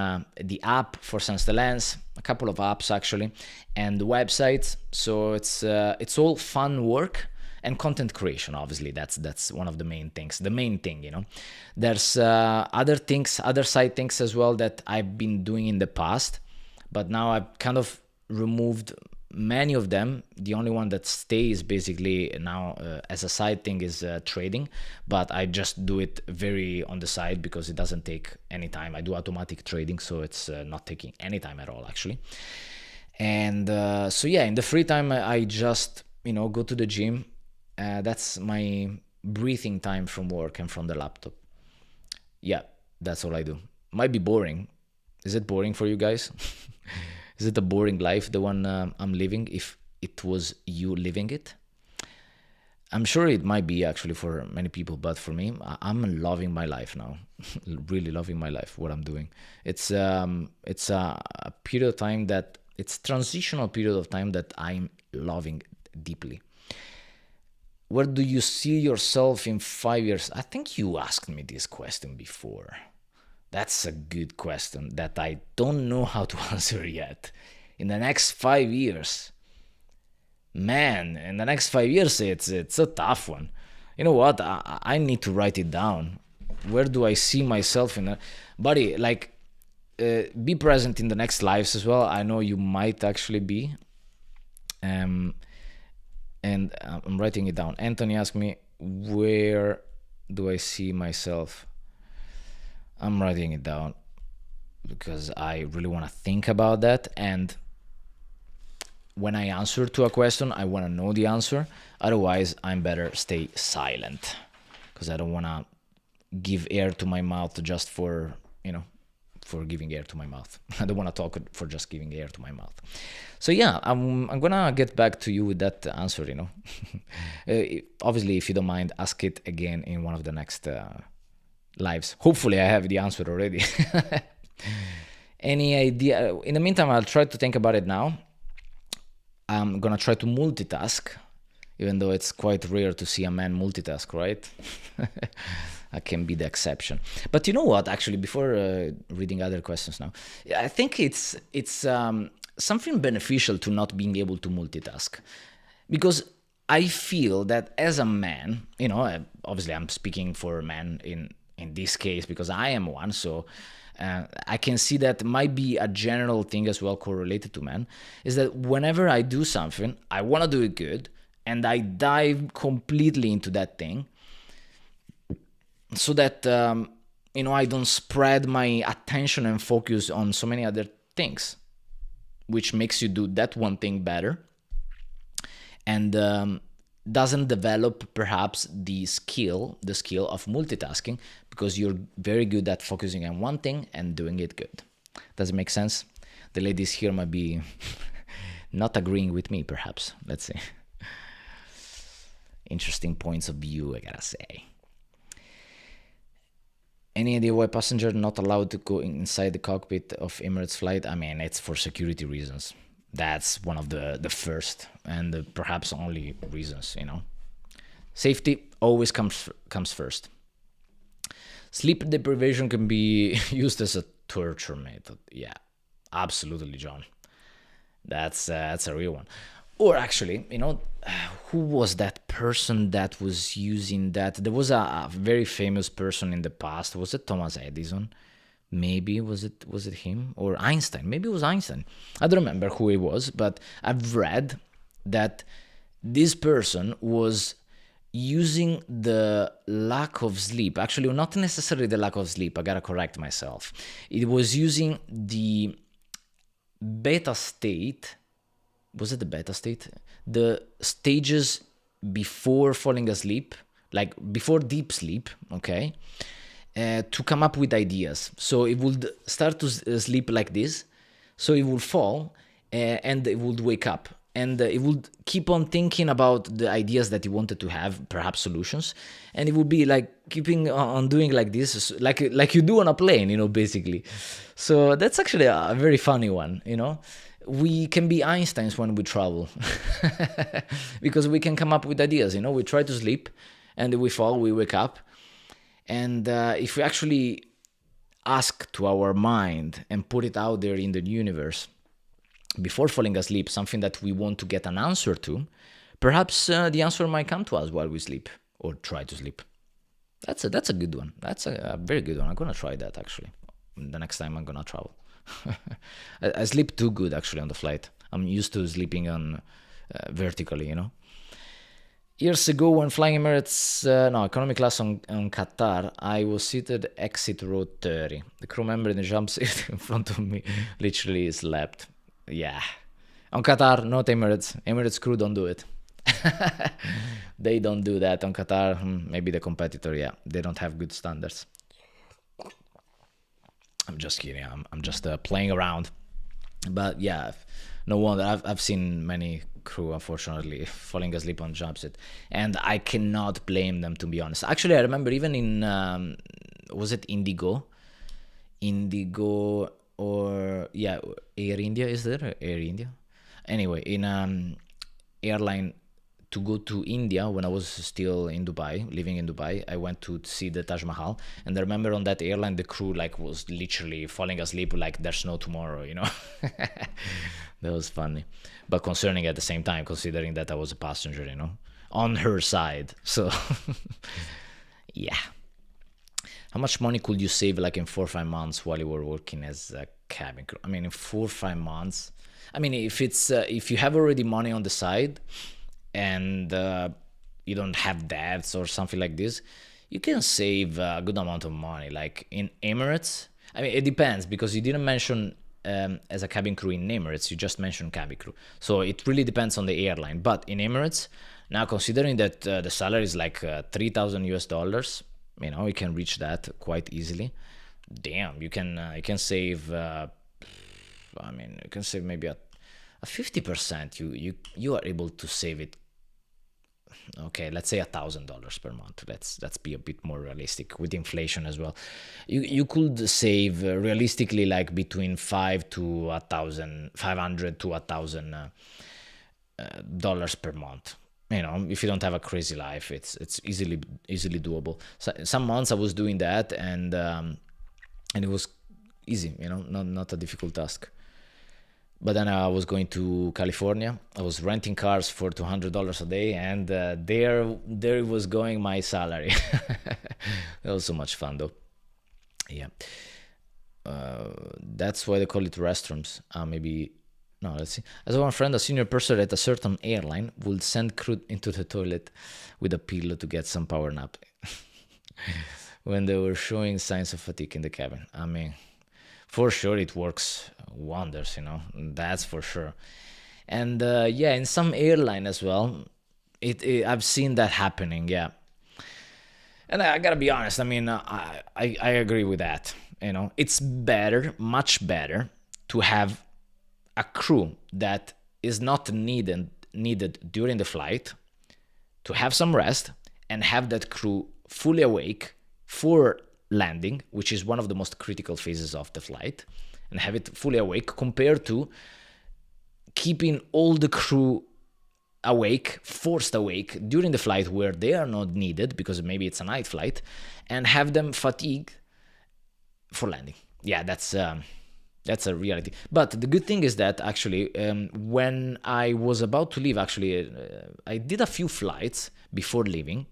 the app for Sense the Lens, a couple of apps actually, and the websites. So it's all fun work and content creation. Obviously, that's one of the main things. The main thing, There's other side things as well that I've been doing in the past, but now I've kind of removed many of them. The only one that stays basically now as a side thing is trading, but I just do it very on the side because it doesn't take any time. I do automatic trading, so it's not taking any time at all, actually. And so yeah, in the free time, I just go to the gym. That's my breathing time from work and from the laptop. Yeah, that's all I do. Might be boring. Is it boring for you guys? Is it a boring life, the one I'm living, if it was you living it? I'm sure it might be actually for many people, but for me, I'm loving my life now. Really loving my life, what I'm doing. It's a period of time it's transitional period of time that I'm loving deeply. Where do you see yourself in 5 years? I think you asked me this question before. That's a good question that I don't know how to answer yet. In the next 5 years, man, in the next 5 years, it's a tough one. You know what? I need to write it down. Where do I see myself in? Buddy, like, be present in the next lives as well. I know you might actually be. And I'm writing it down. Anthony asked me, where do I see myself? I'm writing it down because I really want to think about that. And when I answer to a question, I want to know the answer. Otherwise, I'm better stay silent because I don't want to give air to my mouth just for, for giving air to my mouth. I don't want to talk for just giving air to my mouth. So yeah, I'm gonna get back to you with that answer, Obviously, if you don't mind, ask it again in one of the next lives. Hopefully I have the answer already. Any idea? In the meantime, I'll try to think about it now. I'm gonna try to multitask, even though it's quite rare to see a man multitask, right? I can be the exception. But you know what, actually, before reading other questions now, I think it's something beneficial to not being able to multitask. Because I feel that as a man, obviously I'm speaking for men in this case because I am one, so I can see that might be a general thing as well correlated to men, is that whenever I do something, I want to do it good, and I dive completely into that thing, so that I don't spread my attention and focus on so many other things, which makes you do that one thing better, and doesn't develop perhaps the skill of multitasking, because you're very good at focusing on one thing and doing it good. Does it make sense? The ladies here might be not agreeing with me, perhaps. Let's see. Interesting points of view, I gotta say. Any idea why passengers not allowed to go inside the cockpit of Emirates flight? I mean, it's for security reasons. That's one of the first and perhaps only reasons, Safety always comes first. Sleep deprivation can be used as a torture method. Yeah, absolutely, John. That's a real one. Or actually, who was that person that was using that? There was a very famous person in the past. Was it Thomas Edison? Maybe was it him or Einstein? Maybe it was Einstein. I don't remember who it was, but I've read that this person was using the lack of sleep. Actually, not necessarily the lack of sleep. I gotta correct myself. It was using the beta state. Was it the beta state? The stages before falling asleep, like before deep sleep, okay? To come up with ideas. So it would start to sleep like this. So it would fall and it would wake up. And it would keep on thinking about the ideas that he wanted to have, perhaps solutions. And it would be like keeping on doing like this, like you do on a plane, basically. So that's actually a very funny one, We can be Einsteins when we travel because we can come up with ideas, We try to sleep and we fall, we wake up. And if we actually ask to our mind and put it out there in the universe before falling asleep, something that we want to get an answer to, perhaps the answer might come to us while we sleep or try to sleep. That's a good one. That's a very good one. I'm going to try that, actually, the next time I'm going to travel. I sleep too good, actually, on the flight. I'm used to sleeping on vertically, Years ago, when flying Emirates, economy class on Qatar, I was seated exit row 30. The crew member in the jump seat in front of me literally slept. Yeah. On Qatar, not Emirates. Emirates crew don't do it. They don't do that on Qatar. Maybe the competitor, yeah. They don't have good standards. I'm just kidding. I'm just playing around. But yeah, no wonder. I've seen many crew, unfortunately, falling asleep on jump seat, and I cannot blame them, to be honest. Actually, I remember even in was it Indigo, or Air India? Is there Air India? Anyway, in airline to go to India when I was still in Dubai, living in Dubai. I went to see the Taj Mahal, and I remember on that airline the crew like was literally falling asleep like there's no tomorrow, you know. That was funny, but concerning at the same time, considering that I was a passenger, you know, on her side. So yeah. How much money could you save like in 4 or 5 months while you were working as a cabin crew? I mean, in 4 or 5 months. I mean, if you have already money on the side and you don't have debts or something like this, you can save a good amount of money. Like in Emirates, I mean, it depends because you didn't mention as a cabin crew in Emirates, you just mentioned cabin crew. So it really depends on the airline. But in Emirates, now considering that the salary is like 3,000 US dollars, you know, you can reach that quite easily. Damn, you can save. I mean, you can save maybe a 50%. You are able to save it. Okay, let's say $1,000 per month. Let's be a bit more realistic with inflation as well. You could save realistically like between 500 to $1,000 per month. You know, if you don't have a crazy life, it's easily doable. So, some months I was doing that, and it was easy. You know, not a difficult task. But then I was going to California. I was renting cars for $200 a day, and there was going my salary. That was so much fun, though. Yeah, that's why they call it restrooms. Maybe. No, let's see. As one friend, a senior purser at a certain airline would send crew into the toilet with a pillow to get some power nap when they were showing signs of fatigue in the cabin. I mean, for sure it works wonders, you know. That's for sure. And yeah, in some airline as well, I've seen that happening. Yeah, and I gotta be honest. I mean, I agree with that. You know, it's better, much better, to have a crew that is not needed during the flight, to have some rest and have that crew fully awake for landing, which is one of the most critical phases of the flight, and have it fully awake, compared to keeping all the crew awake, forced awake during the flight where they are not needed because maybe it's a night flight, and have them fatigued for landing. Yeah, that's a reality. But the good thing is that actually, when I was about to leave, actually, I did a few flights before leaving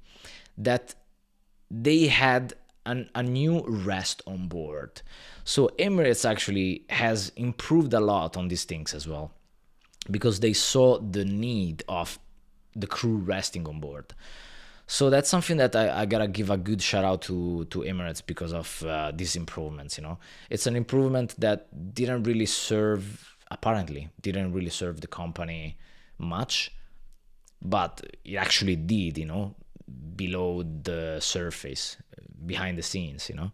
that they had a new rest on board. So Emirates actually has improved a lot on these things as well, because they saw the need of the crew resting on board. So that's something that I gotta give a good shout out to Emirates because of these improvements. You know, it's an improvement that apparently didn't really serve the company much, but it actually did. You know, below the surface, behind the scenes. You know,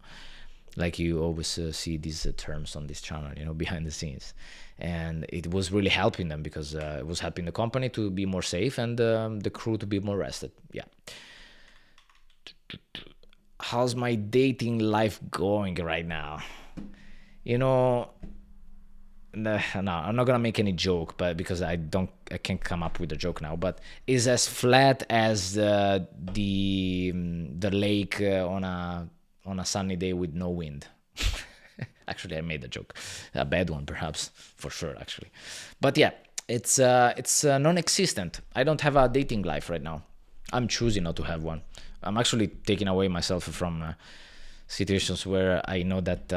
like you always see these terms on this channel. You know, behind the scenes, and it was really helping them because it was helping the company to be more safe and the crew to be more rested. Yeah. How's my dating life going right now? You know, no, I'm not gonna make any joke, but because I can't come up with a joke now. But it's as flat as the lake on a sunny day with no wind. Actually, I made a joke, a bad one perhaps, for sure actually. But yeah, it's non-existent. I don't have a dating life right now. I'm choosing not to have one. I'm actually taking away myself from situations where I know that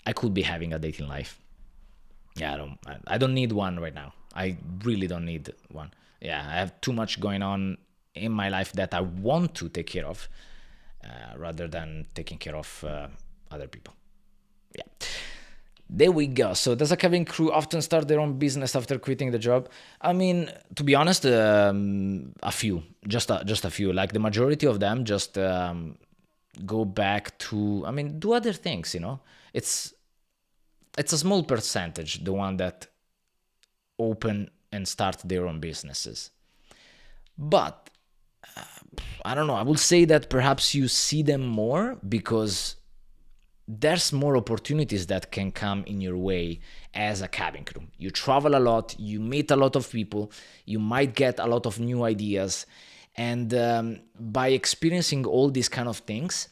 I could be having a dating life. Yeah, I don't need one right now. I really don't need one. Yeah, I have too much going on in my life that I want to take care of, rather than taking care of other people. Yeah. There we go. So does a cabin crew often start their own business after quitting the job? I mean, to be honest, a few, just a few. Like the majority of them just go back to, I mean, do other things. You know, it's a small percentage, the one that open and start their own businesses. But I don't know. I would say that perhaps you see them more because there's more opportunities that can come in your way as a cabin crew. You travel a lot, you meet a lot of people, you might get a lot of new ideas, and by experiencing all these kind of things,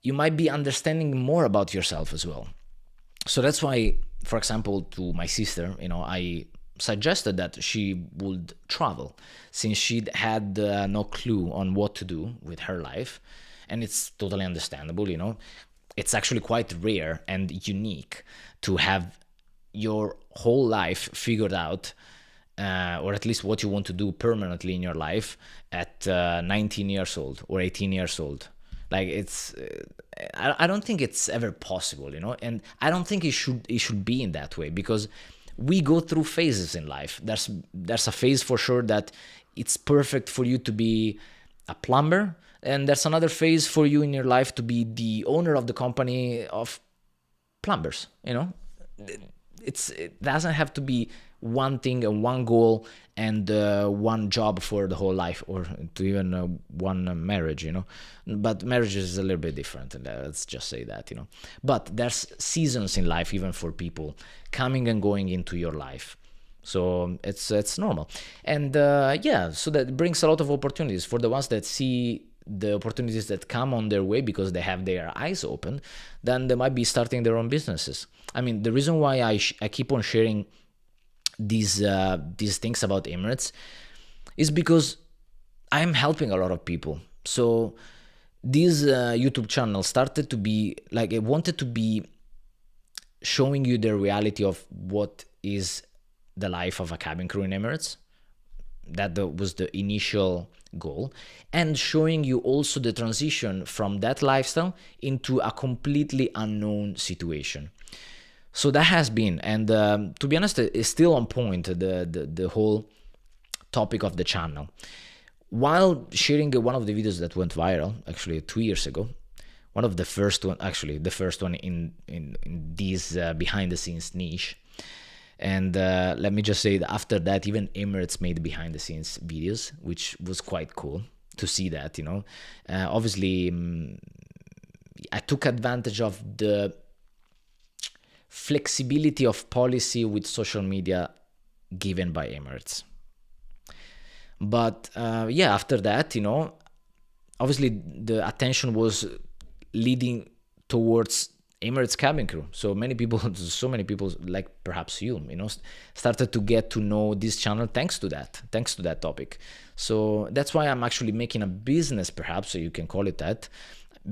you might be understanding more about yourself as well. So that's why, for example, to my sister, I suggested that she would travel, since she had no clue on what to do with her life. And it's totally understandable. It's actually quite rare and unique to have your whole life figured out, or at least what you want to do permanently in your life at 19 years old or 18 years old. Like, it's I don't think it's ever possible, and I don't think it should be in that way, because we go through phases in life. There's a phase for sure that it's perfect for you to be a plumber, and there's another phase for you in your life to be the owner of the company of plumbers. It doesn't have to be one thing and one goal and one job for the whole life, or to even one marriage. But marriage is a little bit different, and let's just say that. But there's seasons in life, even for people coming and going into your life. So it's normal. And so that brings a lot of opportunities for the ones that see the opportunities that come on their way because they have their eyes open. Then they might be starting their own businesses. I mean, the reason why I keep on sharing these things about Emirates is because I'm helping a lot of people. So this YouTube channel started to be like, I wanted to be showing you the reality of what is the life of a cabin crew in Emirates. That was the initial goal, and showing you also the transition from that lifestyle into a completely unknown situation. So that has been, and to be honest, it's still on point, the whole topic of the channel. While sharing one of the videos that went viral, actually 2 years ago, the first one in this behind the scenes niche. And let me just say that after that, even Emirates made behind the scenes videos, which was quite cool to see that, obviously, I took advantage of the flexibility of policy with social media given by Emirates. But after that, obviously the attention was leading towards Emirates cabin crew. So many people, like perhaps you, started to get to know this channel thanks to that topic. So that's why I'm actually making a business, perhaps, so you can call it that,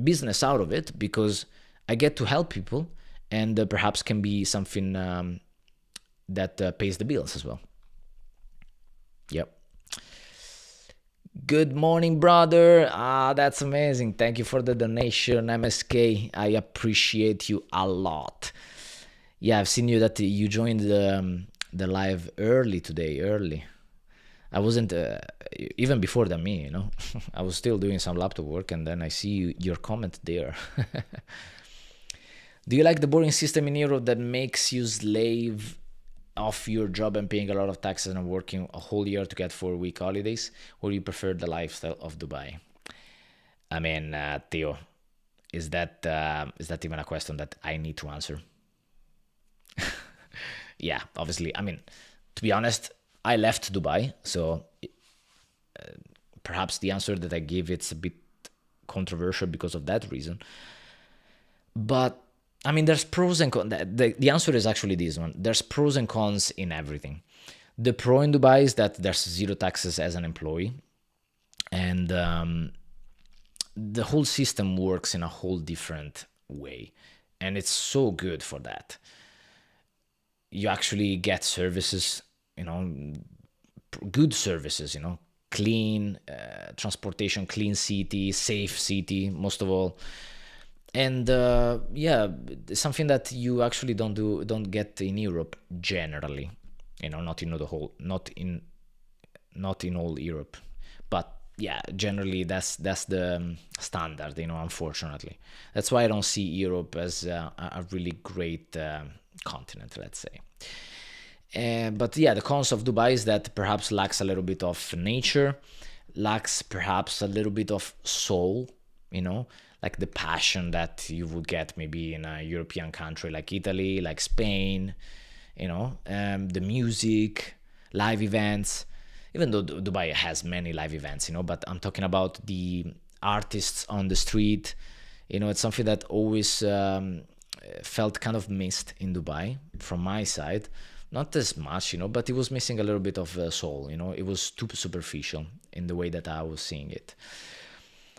business out of it, because I get to help people, and perhaps can be something that pays the bills as well. Yep. Good morning, brother. That's amazing. Thank you for the donation, MSK. I appreciate you a lot. Yeah, I've seen you that you joined the live early today. Early. I wasn't even before than me. I was still doing some laptop work, and then I see your comment there. Do you like the boring system in Europe that makes you slave off your job and paying a lot of taxes and working a whole year to get 4-week holidays, or you prefer the lifestyle of Dubai? I mean, Theo, is that even a question that I need to answer? Yeah, obviously. I mean, to be honest, I left Dubai, so perhaps the answer that I give, it's a bit controversial because of that reason. But I mean, there's pros and cons. The answer is actually this one. There's pros and cons in everything. The pro in Dubai is that there's zero taxes as an employee. And the whole system works in a whole different way. And it's so good for that. You actually get services, good services, clean transportation, clean city, safe city, most of all. And something that you actually don't get in Europe generally, not in all Europe, but yeah, generally that's the standard, unfortunately. That's why I don't see Europe as a really great continent, let's say. But yeah, the cons of Dubai is that perhaps lacks a little bit of nature, lacks perhaps a little bit of soul, like the passion that you would get maybe in a European country like Italy, like Spain, the music, live events. Even though Dubai has many live events, but I'm talking about the artists on the street. It's something that always felt kind of missed in Dubai from my side. Not as much, but it was missing a little bit of soul. It was too superficial in the way that I was seeing it.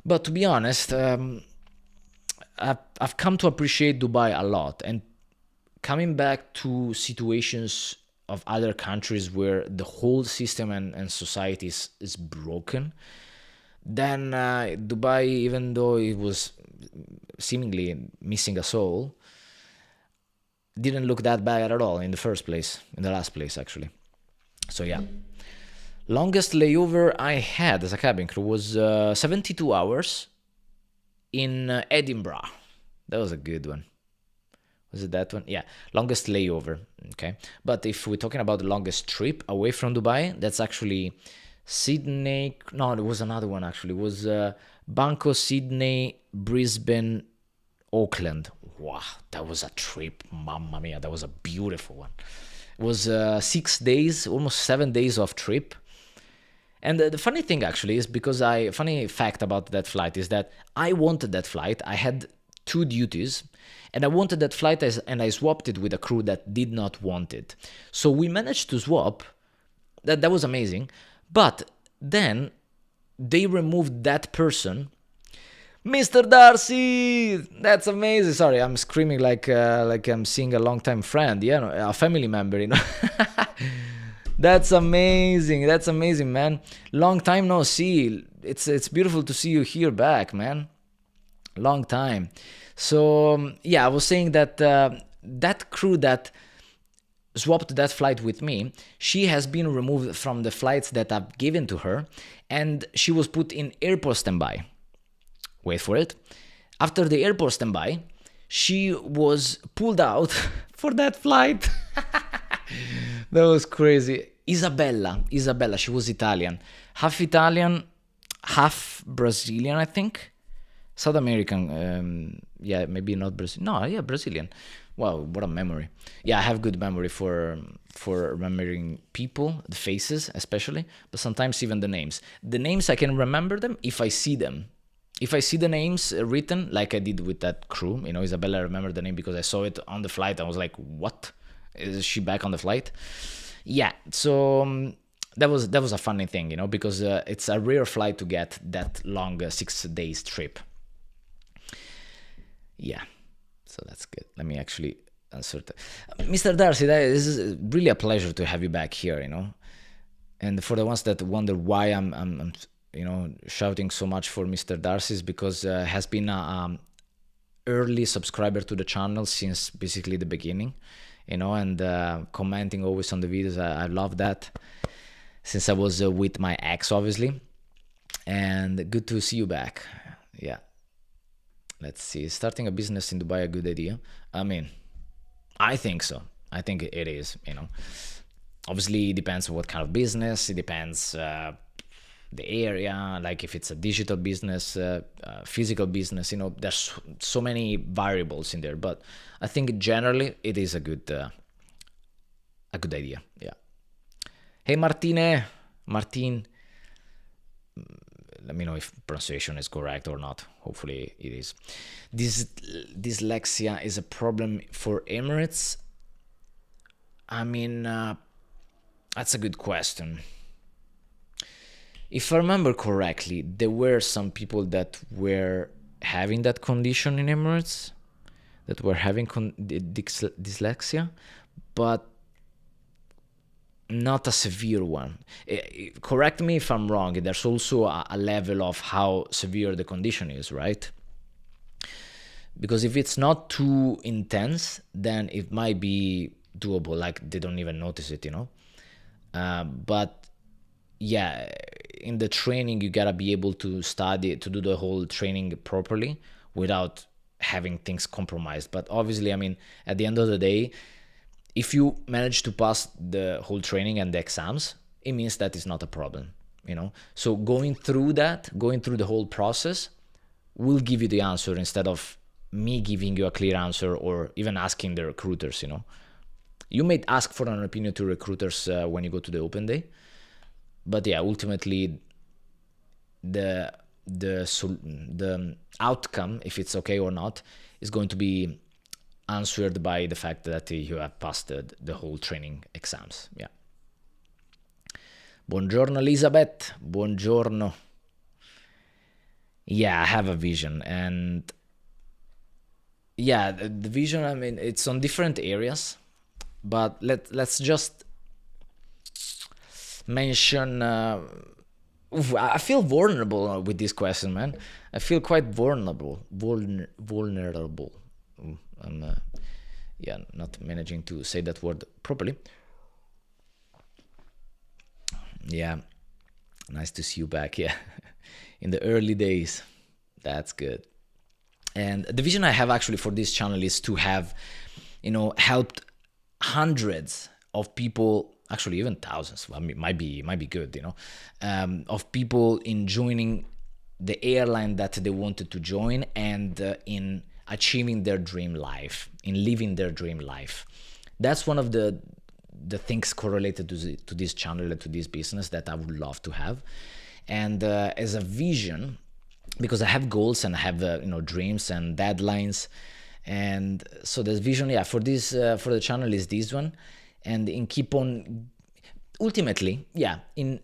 But to be honest, I've come to appreciate Dubai a lot, and coming back to situations of other countries where the whole system and society is broken, then Dubai, even though it was seemingly missing a soul, didn't look that bad at all in the last place actually. So yeah. Longest layover I had as a cabin crew was 72 hours in Edinburgh. That was a good one. Was it that one? Yeah, longest layover. Okay, but if we're talking about the longest trip away from Dubai, that's actually Sydney. No, it was another one actually. It was Bangkok, Sydney, Brisbane, Auckland. Wow, that was a trip. Mamma mia, that was a beautiful one. It was 6 days, almost 7 days of trip. And the funny thing actually is funny fact about that flight is that I wanted that flight. I had 2 duties and I wanted that flight and I swapped it with a crew that did not want it. So we managed to swap. That was amazing. But then they removed that person. Mr. Darcy, that's amazing. Sorry, I'm screaming like I'm seeing a longtime friend, a family member, That's amazing. That's amazing, man. Long time no see. It's beautiful to see you here back, man. Long time. So yeah, I was saying that that crew that swapped that flight with me, she has been removed from the flights that I've given to her, and she was put in airport standby. Wait for it. After the airport standby, she was pulled out for that flight. That was crazy. Isabella, she was Italian. Half Italian, half Brazilian, I think. South American, yeah, maybe not Brazilian. No, yeah, Brazilian. Wow, what a memory. Yeah, I have good memory for remembering people, the faces especially, but sometimes even the names. The names, I can remember them if I see them. If I see the names written, like I did with that crew, Isabella, I remember the name because I saw it on the flight. I was like, what? Is she back on the flight? Yeah, so that was a funny thing, because it's a rare flight to get that long 6 days trip. Yeah, so that's good. Let me actually insert it. Mr. Darcy, this is really a pleasure to have you back here, And for the ones that wonder why I'm shouting so much for Mr. Darcy, is because has been a early subscriber to the channel since basically the beginning, and commenting always on the videos. I love that since I was with my ex, obviously, and good to see you back. Yeah. Let's see. Starting a business in Dubai, a good idea? I mean, I think so. I think it is, Obviously, it depends on what kind of business. It depends the area, like if it's a digital business, physical business, there's so many variables in there. But I think generally it is a good idea. Yeah. Hey, Martin. Let me know if pronunciation is correct or not. Hopefully it is. Dyslexia is a problem for Emirates. I mean, that's a good question. If I remember correctly, there were some people that were having that condition in Emirates, that were having dyslexia, but not a severe one. Correct me if I'm wrong. There's also a level of how severe the condition is, right? Because if it's not too intense, then it might be doable. Like they don't even notice it, But yeah, in the training, you gotta be able to do the whole training properly without having things compromised. But obviously, I mean, at the end of the day, if you manage to pass the whole training and the exams, it means that it's not a problem, So going through the whole process will give you the answer instead of me giving you a clear answer or even asking the recruiters, You may ask for an opinion to recruiters when you go to the open day, but yeah, ultimately the outcome, if it's okay or not, is going to be answered by the fact that you have passed the whole training exams. Yeah. Buongiorno Elizabeth. Buongiorno. Yeah, I have a vision, and yeah, the vision, I mean, it's on different areas, but let's just mention. I feel vulnerable with this question, man. I feel quite vulnerable. Vulnerable. I'm not managing to say that word properly. Yeah, nice to see you back. Yeah, in the early days. That's good. And the vision I have actually for this channel is to have, helped hundreds of people, actually even thousands. I mean, might be good, of people in joining the airline that they wanted to join, and in achieving their dream life, in living their dream life. That's one of the things correlated to this channel and to this business that I would love to have. And as a vision, because I have goals and I have dreams and deadlines, and so the vision, for this for the channel is this one, and in keep on ultimately, in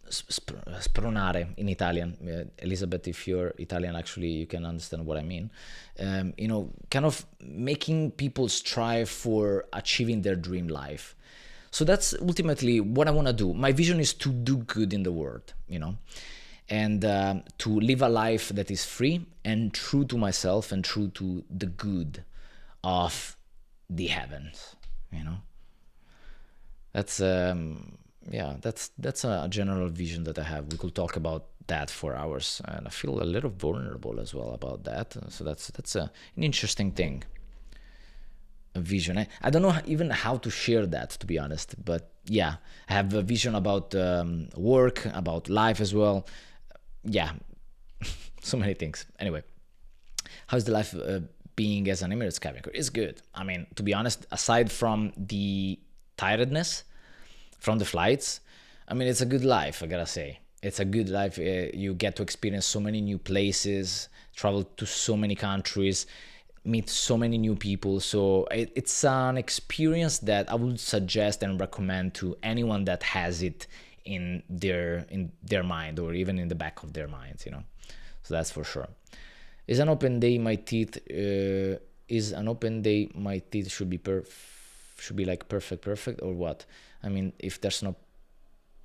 spronare in Italian. Elizabeth, if you're Italian, actually you can understand what I mean. Kind of making people strive for achieving their dream life. So that's ultimately what I want to do. My vision is to do good in the world, and to live a life that is free and true to myself and true to the good of the heavens, That's that's a general vision that I have. We could talk about that for hours, and I feel a little vulnerable as well about that. So that's an interesting thing. A vision. I don't know even how to share that, to be honest. But yeah, I have a vision about work, about life as well. Yeah, so many things. Anyway, how's the life being as an Emirates cabin crew? It's good. I mean, to be honest, aside from the tiredness from the flights, I mean, it's a good life, I gotta say. It's a good life. You get to experience so many new places, travel to so many countries, meet so many new people. So it's an experience that I would suggest and recommend to anyone that has it in their mind, or even in the back of their minds, So that's for sure. Is an open day my teeth should be like perfect, or what? I mean, if there's not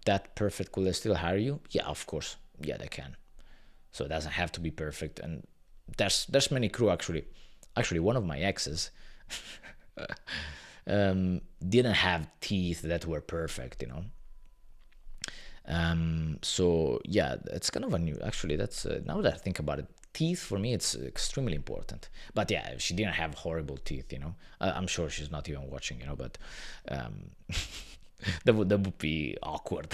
that perfect, could they still hire you? Yeah, of course. Yeah, they can. So it doesn't have to be perfect. And there's many crew actually. Actually, one of my exes didn't have teeth that were perfect, So yeah, it's kind of a new. Actually, that's now that I think about it, teeth for me, it's extremely important. But yeah, she didn't have horrible teeth, I'm sure she's not even watching, but that would be awkward.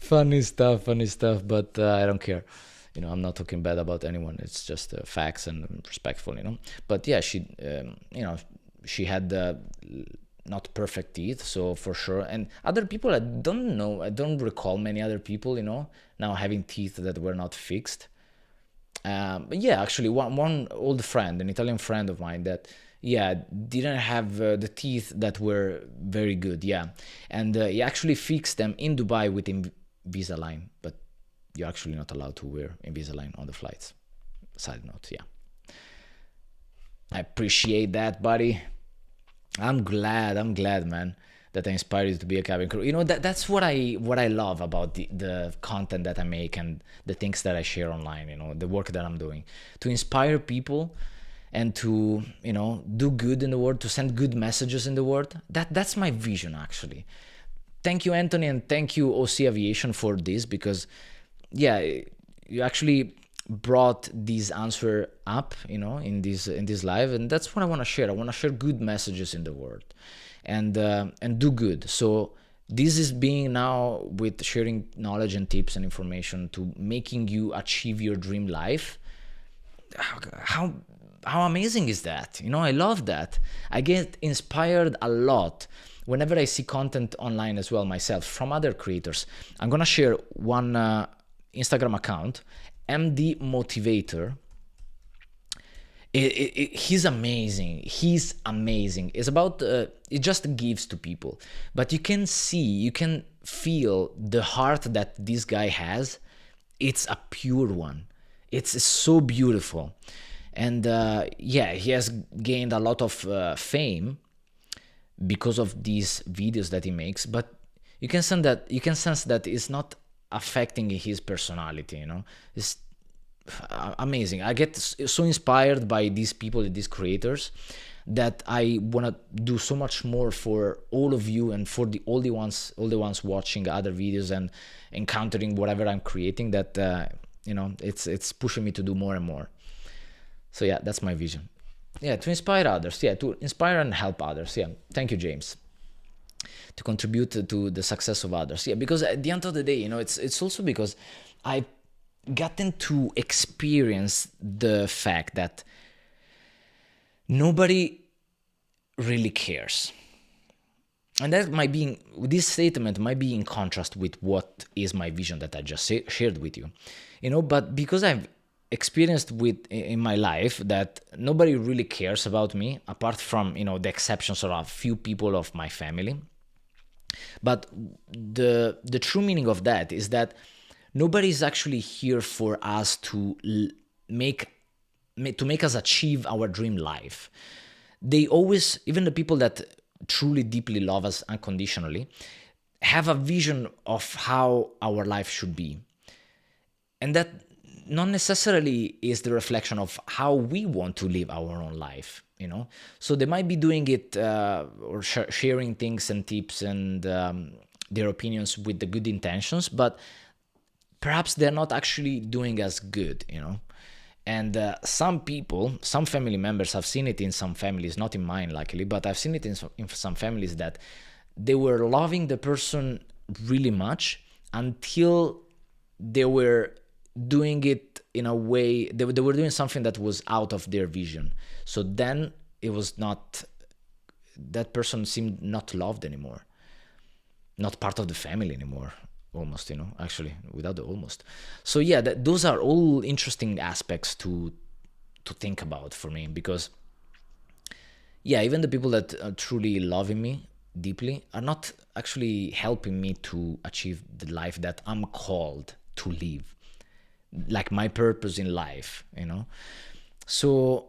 funny stuff, but I don't care. I'm not talking bad about anyone. It's just facts and respectful, But yeah, she had not perfect teeth, so for sure. And other people, I don't know. I don't recall many other people, now having teeth that were not fixed. But yeah, actually, one old friend, an Italian friend of mine, that didn't have the teeth that were very good. Yeah, and he actually fixed them in Dubai with Invisalign, but you're actually not allowed to wear Invisalign on the flights. Side note, yeah. I appreciate that, buddy. I'm glad, man, that I inspired you to be a cabin crew. That's what I love about the content that I make and the things that I share online, the work that I'm doing. To inspire people and to, do good in the world, to send good messages in the world. That's my vision, actually. Thank you, Anthony, and thank you, OC Aviation, for this, because, yeah, you actually brought this answer up, in this live, and that's what I want to share. I want to share good messages in the world, and do good. So This is being now with sharing knowledge and tips and information to making you achieve your dream life. How amazing is that? I love that. I get inspired a lot whenever I see content online as well myself from other creators. I'm gonna share one Instagram account, MD Motivator. He's amazing. It's about it just gives to people, but you can feel the heart that this guy has. It's a pure one. It's so beautiful, and he has gained a lot of fame because of these videos that he makes. But you can sense that it's not affecting his personality. It's amazing. I get so inspired by these people, these creators, that I want to do so much more for all of you and for all the ones watching other videos and encountering whatever I'm creating, that it's pushing me to do more and more. So yeah, that's my vision. Yeah, to inspire others. Yeah, to inspire and help others. Yeah, thank you, James. To contribute to the success of others. Yeah, because at the end of the day, it's also because I've gotten to experience the fact that nobody really cares. And this statement might be in contrast with what is my vision that I just shared with you. But because I've experienced in my life that nobody really cares about me, apart from, the exceptions of a few people of my family. But the true meaning of that is that nobody is actually here for us to make us achieve our dream life. They always, even the people that truly deeply love us unconditionally, have a vision of how our life should be. And that not necessarily is the reflection of how we want to live our own life, So they might be doing it or sharing things and tips and their opinions with the good intentions, but perhaps they're not actually doing as good, And some family members, I've seen it in some families, not in mine luckily, but I've seen it in some families that they were loving the person really much until they were doing it in a way, they were doing something that was out of their vision. So then it was not, that person seemed not loved anymore, not part of the family anymore. Almost, actually, without the almost. So yeah, those are all interesting aspects to think about for me, because yeah, even the people that are truly loving me deeply are not actually helping me to achieve the life that I'm called to live, like my purpose in life, So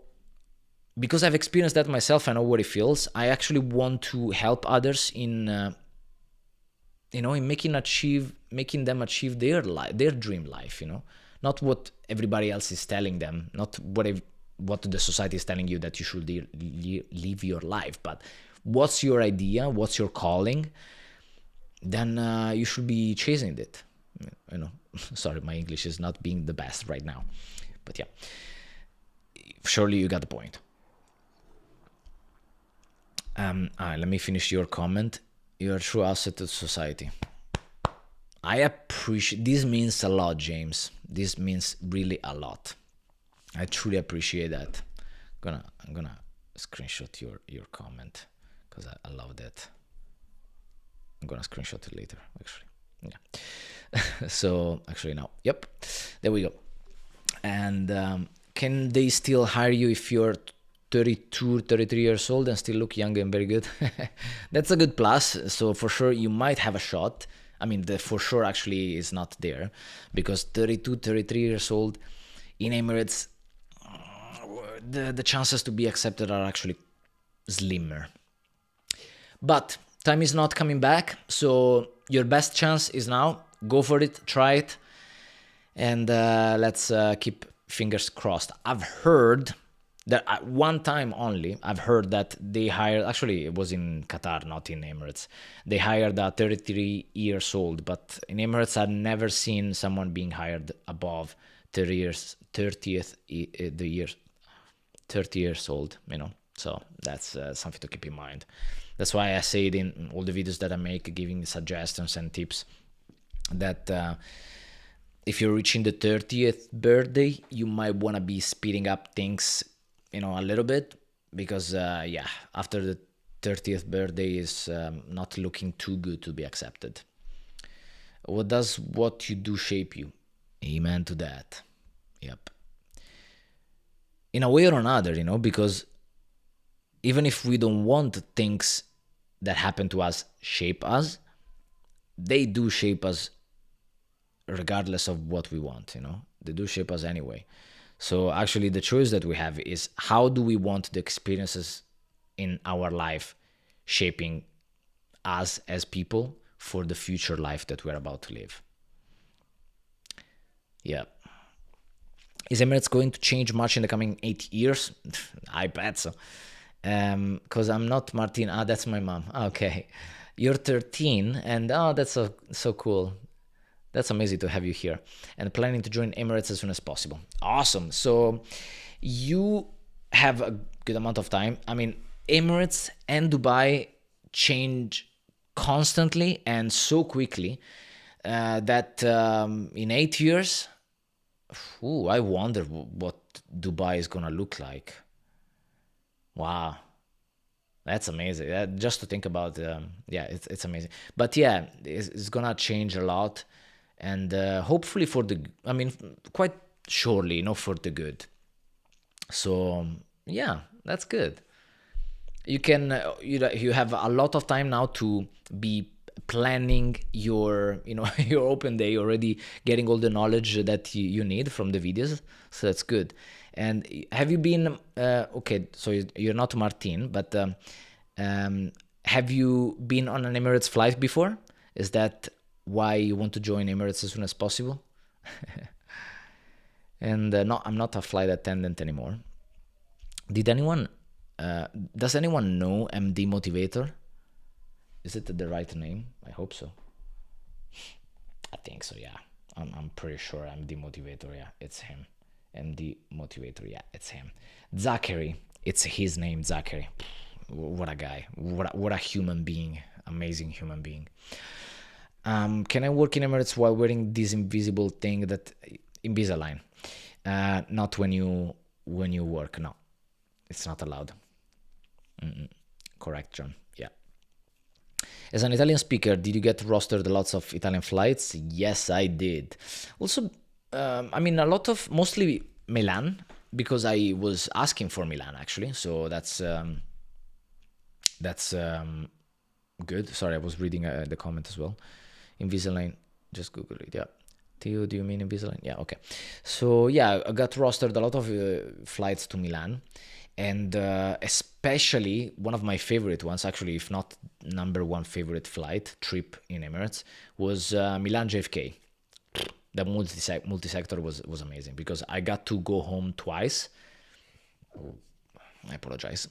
because I've experienced that myself, I know what it feels. I actually want to help others in in making them achieve their dream life, not what everybody else is telling them, not what the society is telling you that you should live your life, but what's your idea, what's your calling, then you should be chasing it, Sorry, my English is not being the best right now, but yeah, surely you got the point. Let me finish your comment. You're a true asset to society. I appreciate, this means a lot, James. This means really a lot. I truly appreciate that. I'm gonna screenshot your comment because I love that. I'm gonna screenshot it later, actually. Yeah. So actually now, yep, there we go. And can they still hire you if you're 32, 33 years old and still look young and very good? That's a good plus. So for sure you might have a shot. I mean, the for sure actually is not there, because 32, 33 years old in Emirates, the chances to be accepted are actually slimmer. But time is not coming back, so your best chance is now. Go for it, try it, and let's keep fingers crossed. I've heard that one time only, I've heard that they hired, actually it was in Qatar, not in Emirates, they hired a 33 years old, but in Emirates I've never seen someone being hired above 30 years old, So that's something to keep in mind. That's why I say it in all the videos that I make, giving suggestions and tips, that if you're reaching the 30th birthday, you might want to be speeding up things, a little bit, because after the 30th birthday is not looking too good to be accepted. What does what you do shape you? Amen to that. Yep. In a way or another, because even if we don't want things that happen to us shape us, they do shape us regardless of what we want, They do shape us anyway. So actually the choice that we have is, how do we want the experiences in our life shaping us as people for the future life that we're about to live? Yeah. Is Emirates going to change much in the coming 8 years? I bet so. Because I'm not Martin. That's my mom. Okay. You're 13, and that's so cool. That's amazing to have you here. And planning to join Emirates as soon as possible. Awesome. So you have a good amount of time. I mean, Emirates and Dubai change constantly and so quickly that in 8 years, I wonder what Dubai is gonna look like. Wow, that's amazing. Just to think about, it's amazing. But yeah, it's gonna change a lot, and hopefully for the, quite surely, for the good. So yeah, that's good. You can you have a lot of time now to be planning your your open day, already getting all the knowledge that you need from the videos, so that's good. And have you been okay, so you're not Martin, but have you been on an Emirates flight before? Is that why you want to join Emirates as soon as possible? And no, I'm not a flight attendant anymore. Does anyone know MD Motivator? Is it the right name? I hope so. I think so, yeah. I'm pretty sure MD Motivator, yeah, it's him. MD Motivator, yeah, it's him. Zachary, it's his name, Zachary. What a guy. What a human being. Amazing human being. Can I work in Emirates while wearing this invisible thing, that Invisalign? Not when you work, no. It's not allowed. Correct, John. Yeah. As an Italian speaker, did you get rostered lots of Italian flights? Yes, I did. Also, a lot of, mostly Milan, because I was asking for Milan actually. So that's good. Sorry, I was reading the comment as well. Invisalign, just Google it. Yeah. Theo, do you mean Invisalign? Yeah, okay. So yeah, I got rostered a lot of flights to Milan. And especially one of my favorite ones, actually, if not number one favorite flight trip in Emirates, was Milan JFK. The multi-sector was amazing, because I got to go home twice. I apologize.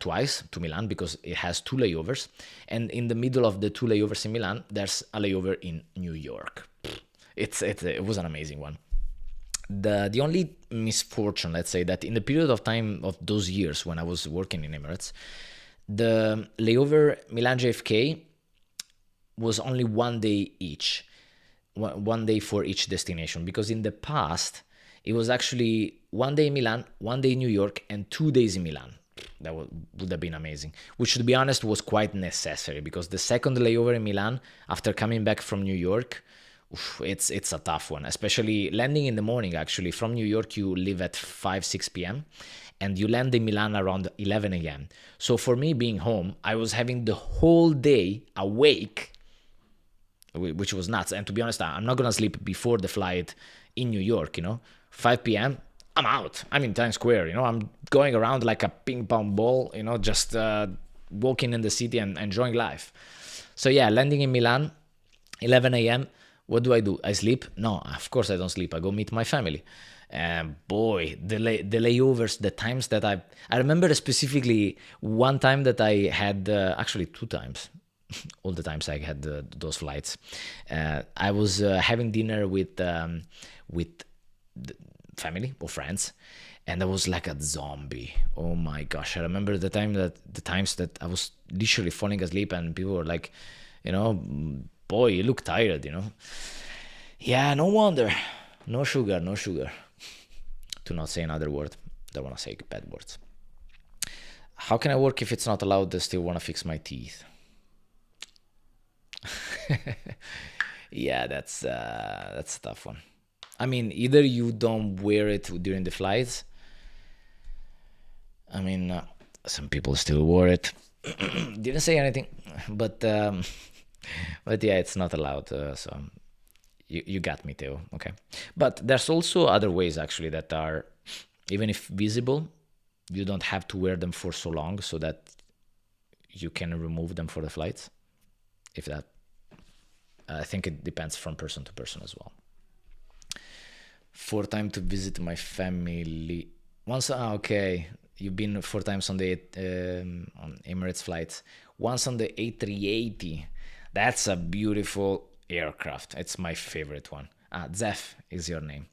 Twice to Milan, because it has 2 layovers. And in the middle of the 2 layovers in Milan, there's a layover in New York. It was an amazing one. The only misfortune, let's say, that in the period of time of those years when I was working in Emirates, the layover Milan JFK was only 1 day each, 1 day for each destination, because in the past it was actually 1 day in Milan, 1 day in New York, and 2 days in Milan. That would have been amazing, which, to be honest, was quite necessary, because the second layover in Milan, after coming back from New York, it's a tough one, especially landing in the morning. Actually, from New York you leave at 5-6 p.m. and you land in Milan around 11 a.m. So for me, being home, I was having the whole day awake, which was nuts. And to be honest, I'm not gonna sleep before the flight in New York. 5 p.m. I'm out. I'm in Times Square. I'm going around like a ping pong ball. Just walking in the city and enjoying life. So yeah, landing in Milan, 11 a.m. What do? I sleep? No, of course I don't sleep. I go meet my family. Boy, the layovers, the times that I remember specifically one time that I had, actually 2 times, all the times I had those flights. I was having dinner with family or friends, and I was like a zombie. Oh my gosh! I remember the times that I was literally falling asleep, and people were like, boy, you look tired. Yeah, no wonder. No sugar, no sugar. To not say another word. Don't want to say bad words. How can I work if it's not allowed? I still want to fix my teeth. Yeah, that's a tough one. I mean, either you don't wear it during the flights. I mean, some people still wore it. Didn't say anything, but yeah, it's not allowed. So you got me, Theo. Okay, but there's also other ways actually that are, even if visible, you don't have to wear them for so long, so that you can remove them for the flights. If that, I think it depends from person to person as well. 4 times to visit my family. Once, okay. You've been 4 times on the on Emirates flights. Once on the A380. That's a beautiful aircraft. It's my favorite one. Zef is your name.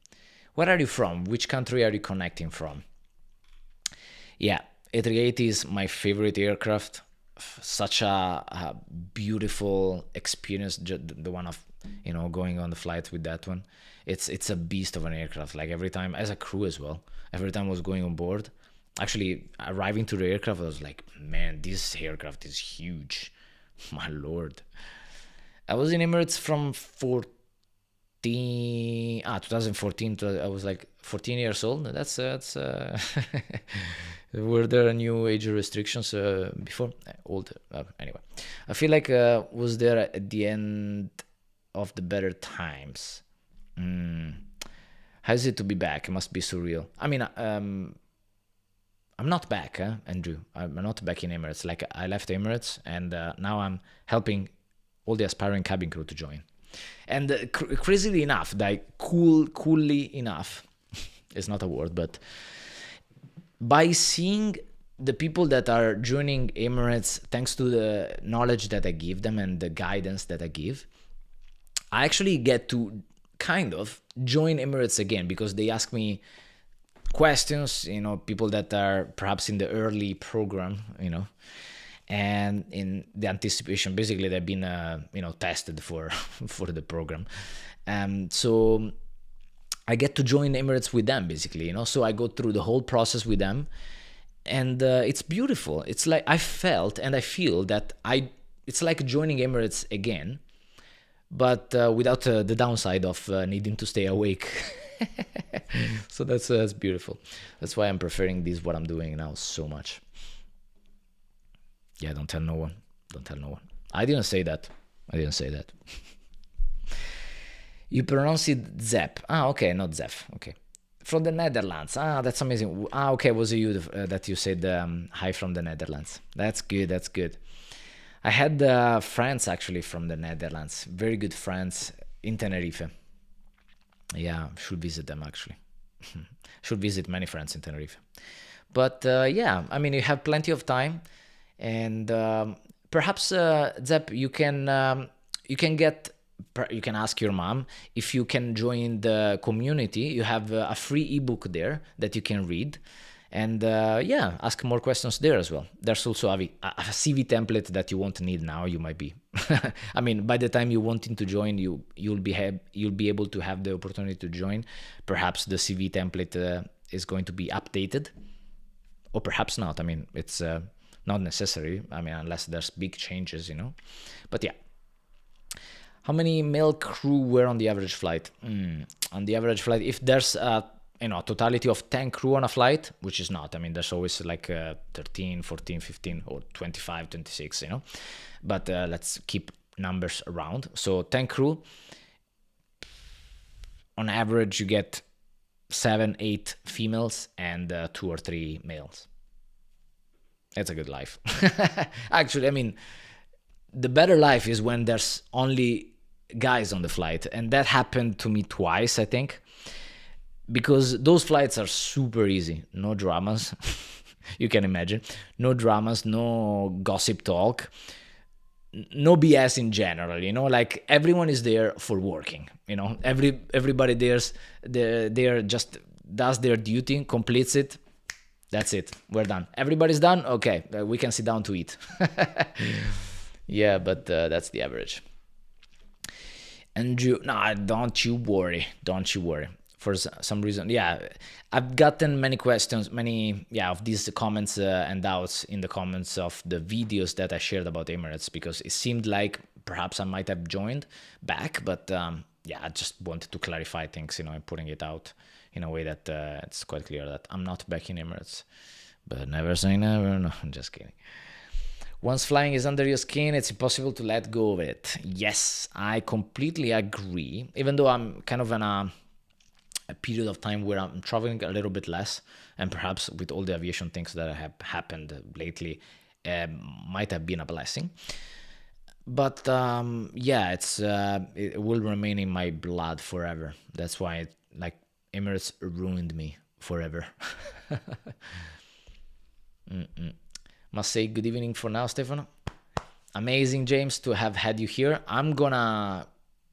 Where are you from? Which country are you connecting from? Yeah, A380 is my favorite aircraft. Such a beautiful experience. The one of going on the flight with that one. It's a beast of an aircraft. Like every time, as a crew as well. Every time I was going on board. Actually, arriving to the aircraft, I was like, man, this aircraft is huge. My lord. I was in Emirates from 2014 to, I was like 14 years old. That's were there new age restrictions before? Older. Anyway, I feel like was there at the end of the better times. How is it to be back? It must be surreal. I mean, I'm not back, Andrew. I'm not back in Emirates. Like, I left Emirates, and now I'm helping all the aspiring cabin crew to join. And crazily enough, like coolly enough, it's not a word, but by seeing the people that are joining Emirates, thanks to the knowledge that I give them and the guidance that I give, I actually get to kind of join Emirates again, because they ask me questions, people that are perhaps in the early program, and in the anticipation, basically they've been tested for for the program. So I get to join Emirates with them, basically, so I go through the whole process with them, and it's beautiful. It's like I felt and I feel that it's like joining Emirates again, but without the downside of needing to stay awake. So that's beautiful. That's why I'm preferring what I'm doing now so much. Yeah, don't tell no one. Don't tell no one. I didn't say that. You pronounce it Zep. Okay, not Zef. Okay. From the Netherlands. That's amazing. Okay, was it you that you said hi from the Netherlands? That's good. I had friends actually from the Netherlands. Very good friends in Tenerife. Yeah, should visit them actually. Should visit many friends in Tenerife. But yeah, I mean, you have plenty of time, and perhaps Zep, you can ask your mom if you can join the community. You have a free ebook there that you can read, and yeah, ask more questions there as well. There's also a CV template that you won't need now. You might be. I mean, by the time you wanting to join, you'll be able to have the opportunity to join. Perhaps the CV template is going to be updated, or perhaps not. I mean, it's not necessary. I mean, unless there's big changes, But yeah. How many male crew were on the average flight? On the average flight, if there's a totality of 10 crew on a flight, which is not. I mean, there's always like 13, 14, 15, or 25, 26, But let's keep numbers around. So 10 crew, on average, you get 7, 8 females and 2 or 3 males. It's a good life. Actually, I mean, the better life is when there's only guys on the flight, and that happened to me twice, I think, because those flights are super easy. No dramas. You can imagine. No dramas, no gossip talk, no BS in general, like everyone is there for working, everybody they're just does their duty, completes it. That's it. We're done. Everybody's done. Okay, we can sit down to eat. Yeah, but that's the average. And don't you worry. Don't you worry. For some reason, yeah, I've gotten many questions, of these comments and doubts in the comments of the videos that I shared about Emirates, because it seemed like perhaps I might have joined back, but I just wanted to clarify things, and putting it out in a way that it's quite clear that I'm not back in Emirates. But never say never. No, I'm just kidding. Once flying is under your skin, it's impossible to let go of it. Yes, I completely agree. Even though I'm kind of in a period of time where I'm traveling a little bit less, and perhaps with all the aviation things that have happened lately, might have been a blessing. But it will remain in my blood forever. That's why Emirates ruined me forever. Must say good evening for now, Stefano. Amazing, James, to have had you here.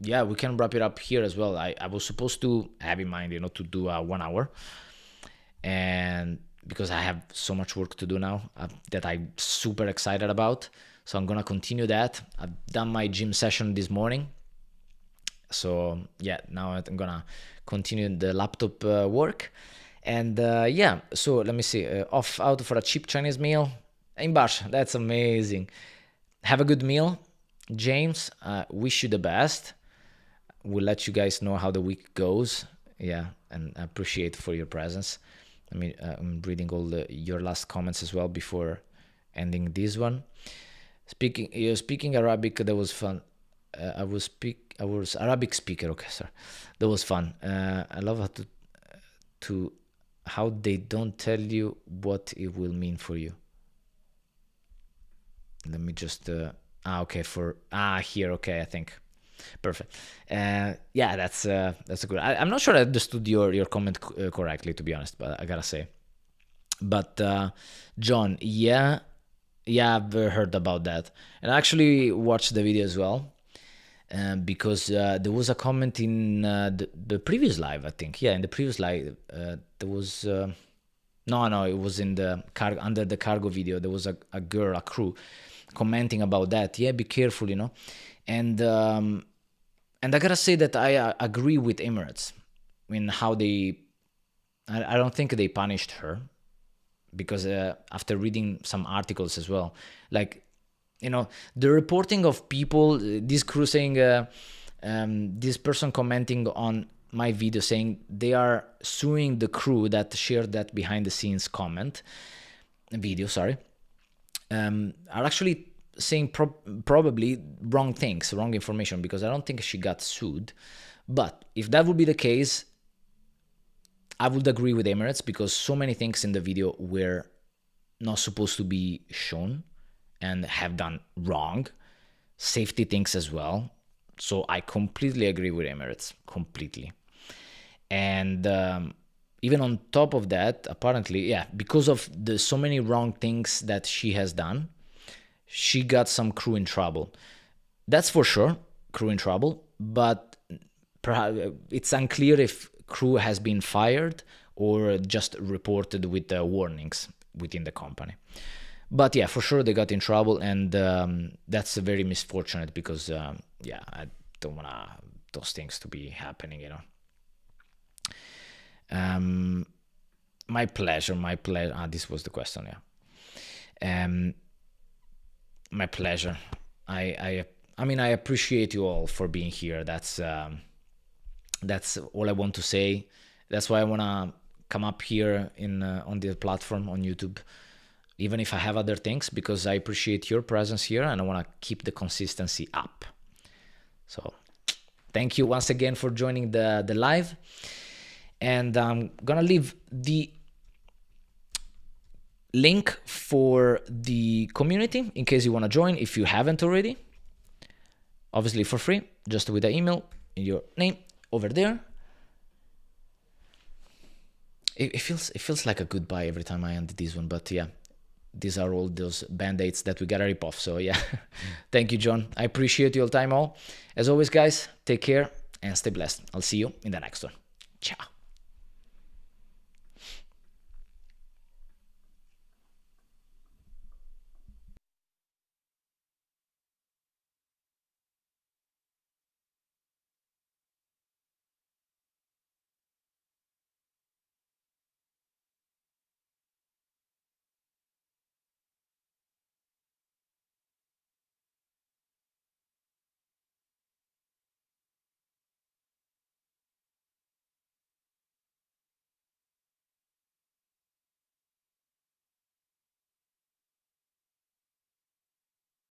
We can wrap it up here as well. I was supposed to have in mind, to do 1 hour, and because I have so much work to do now that I'm super excited about. So I'm gonna continue that. I've done my gym session this morning. So now I'm gonna continue the laptop work. And so let me see. Out for a cheap Chinese meal in Barsha. That's amazing. Have a good meal, James. Wish you the best. We'll let you guys know how the week goes. Yeah, and I appreciate for your presence. I'm reading all your last comments as well before ending this one. You're speaking Arabic. That was fun. I was Arabic speaker. Okay, sorry. That was fun. I love how they don't tell you what it will mean for you. Let me just okay, here, okay, I think. Perfect. That's a good. I'm not sure I understood your comment correctly, to be honest, but I gotta say. But John, I've heard about that, and I actually watched the video as well, because there was a comment in the previous live, I think. Yeah, in the previous live, there was no, it was in the under the cargo video. There was a girl, a crew, commenting about that. Yeah, be careful, and I gotta say that I agree with Emirates in how I don't think they punished her, because after reading some articles as well, the reporting of people, this crew saying, this person commenting on my video saying they are suing the crew that shared that behind the scenes video, are actually saying probably wrong things, wrong information, because I don't think she got sued. But if that would be the case, I would agree with Emirates, because so many things in the video were not supposed to be shown and have done wrong. Safety things as well. So I completely agree with Emirates, completely. And even on top of that, apparently, because of the so many wrong things that she has done, she got some crew in trouble. That's for sure, crew in trouble, but perhaps it's unclear if crew has been fired or just reported with warnings within the company. But for sure they got in trouble, and that's very misfortunate, because I don't want those things to be happening, My pleasure. This was the question, my pleasure. I appreciate you all for being here. That's all I want to say. That's why I want to come up here on the platform on YouTube, even if I have other things, because I appreciate your presence here and I want to keep the consistency up. So thank you once again for joining the live, and I'm gonna leave the link for the community in case you want to join if you haven't already, obviously for free, just with the email, your name over there. It feels like a goodbye every time I end this one, but these are all those band-aids that we gotta rip off. So thank you, John. I appreciate your time all. As always, guys, take care and stay blessed. I'll see you in the next one. Ciao.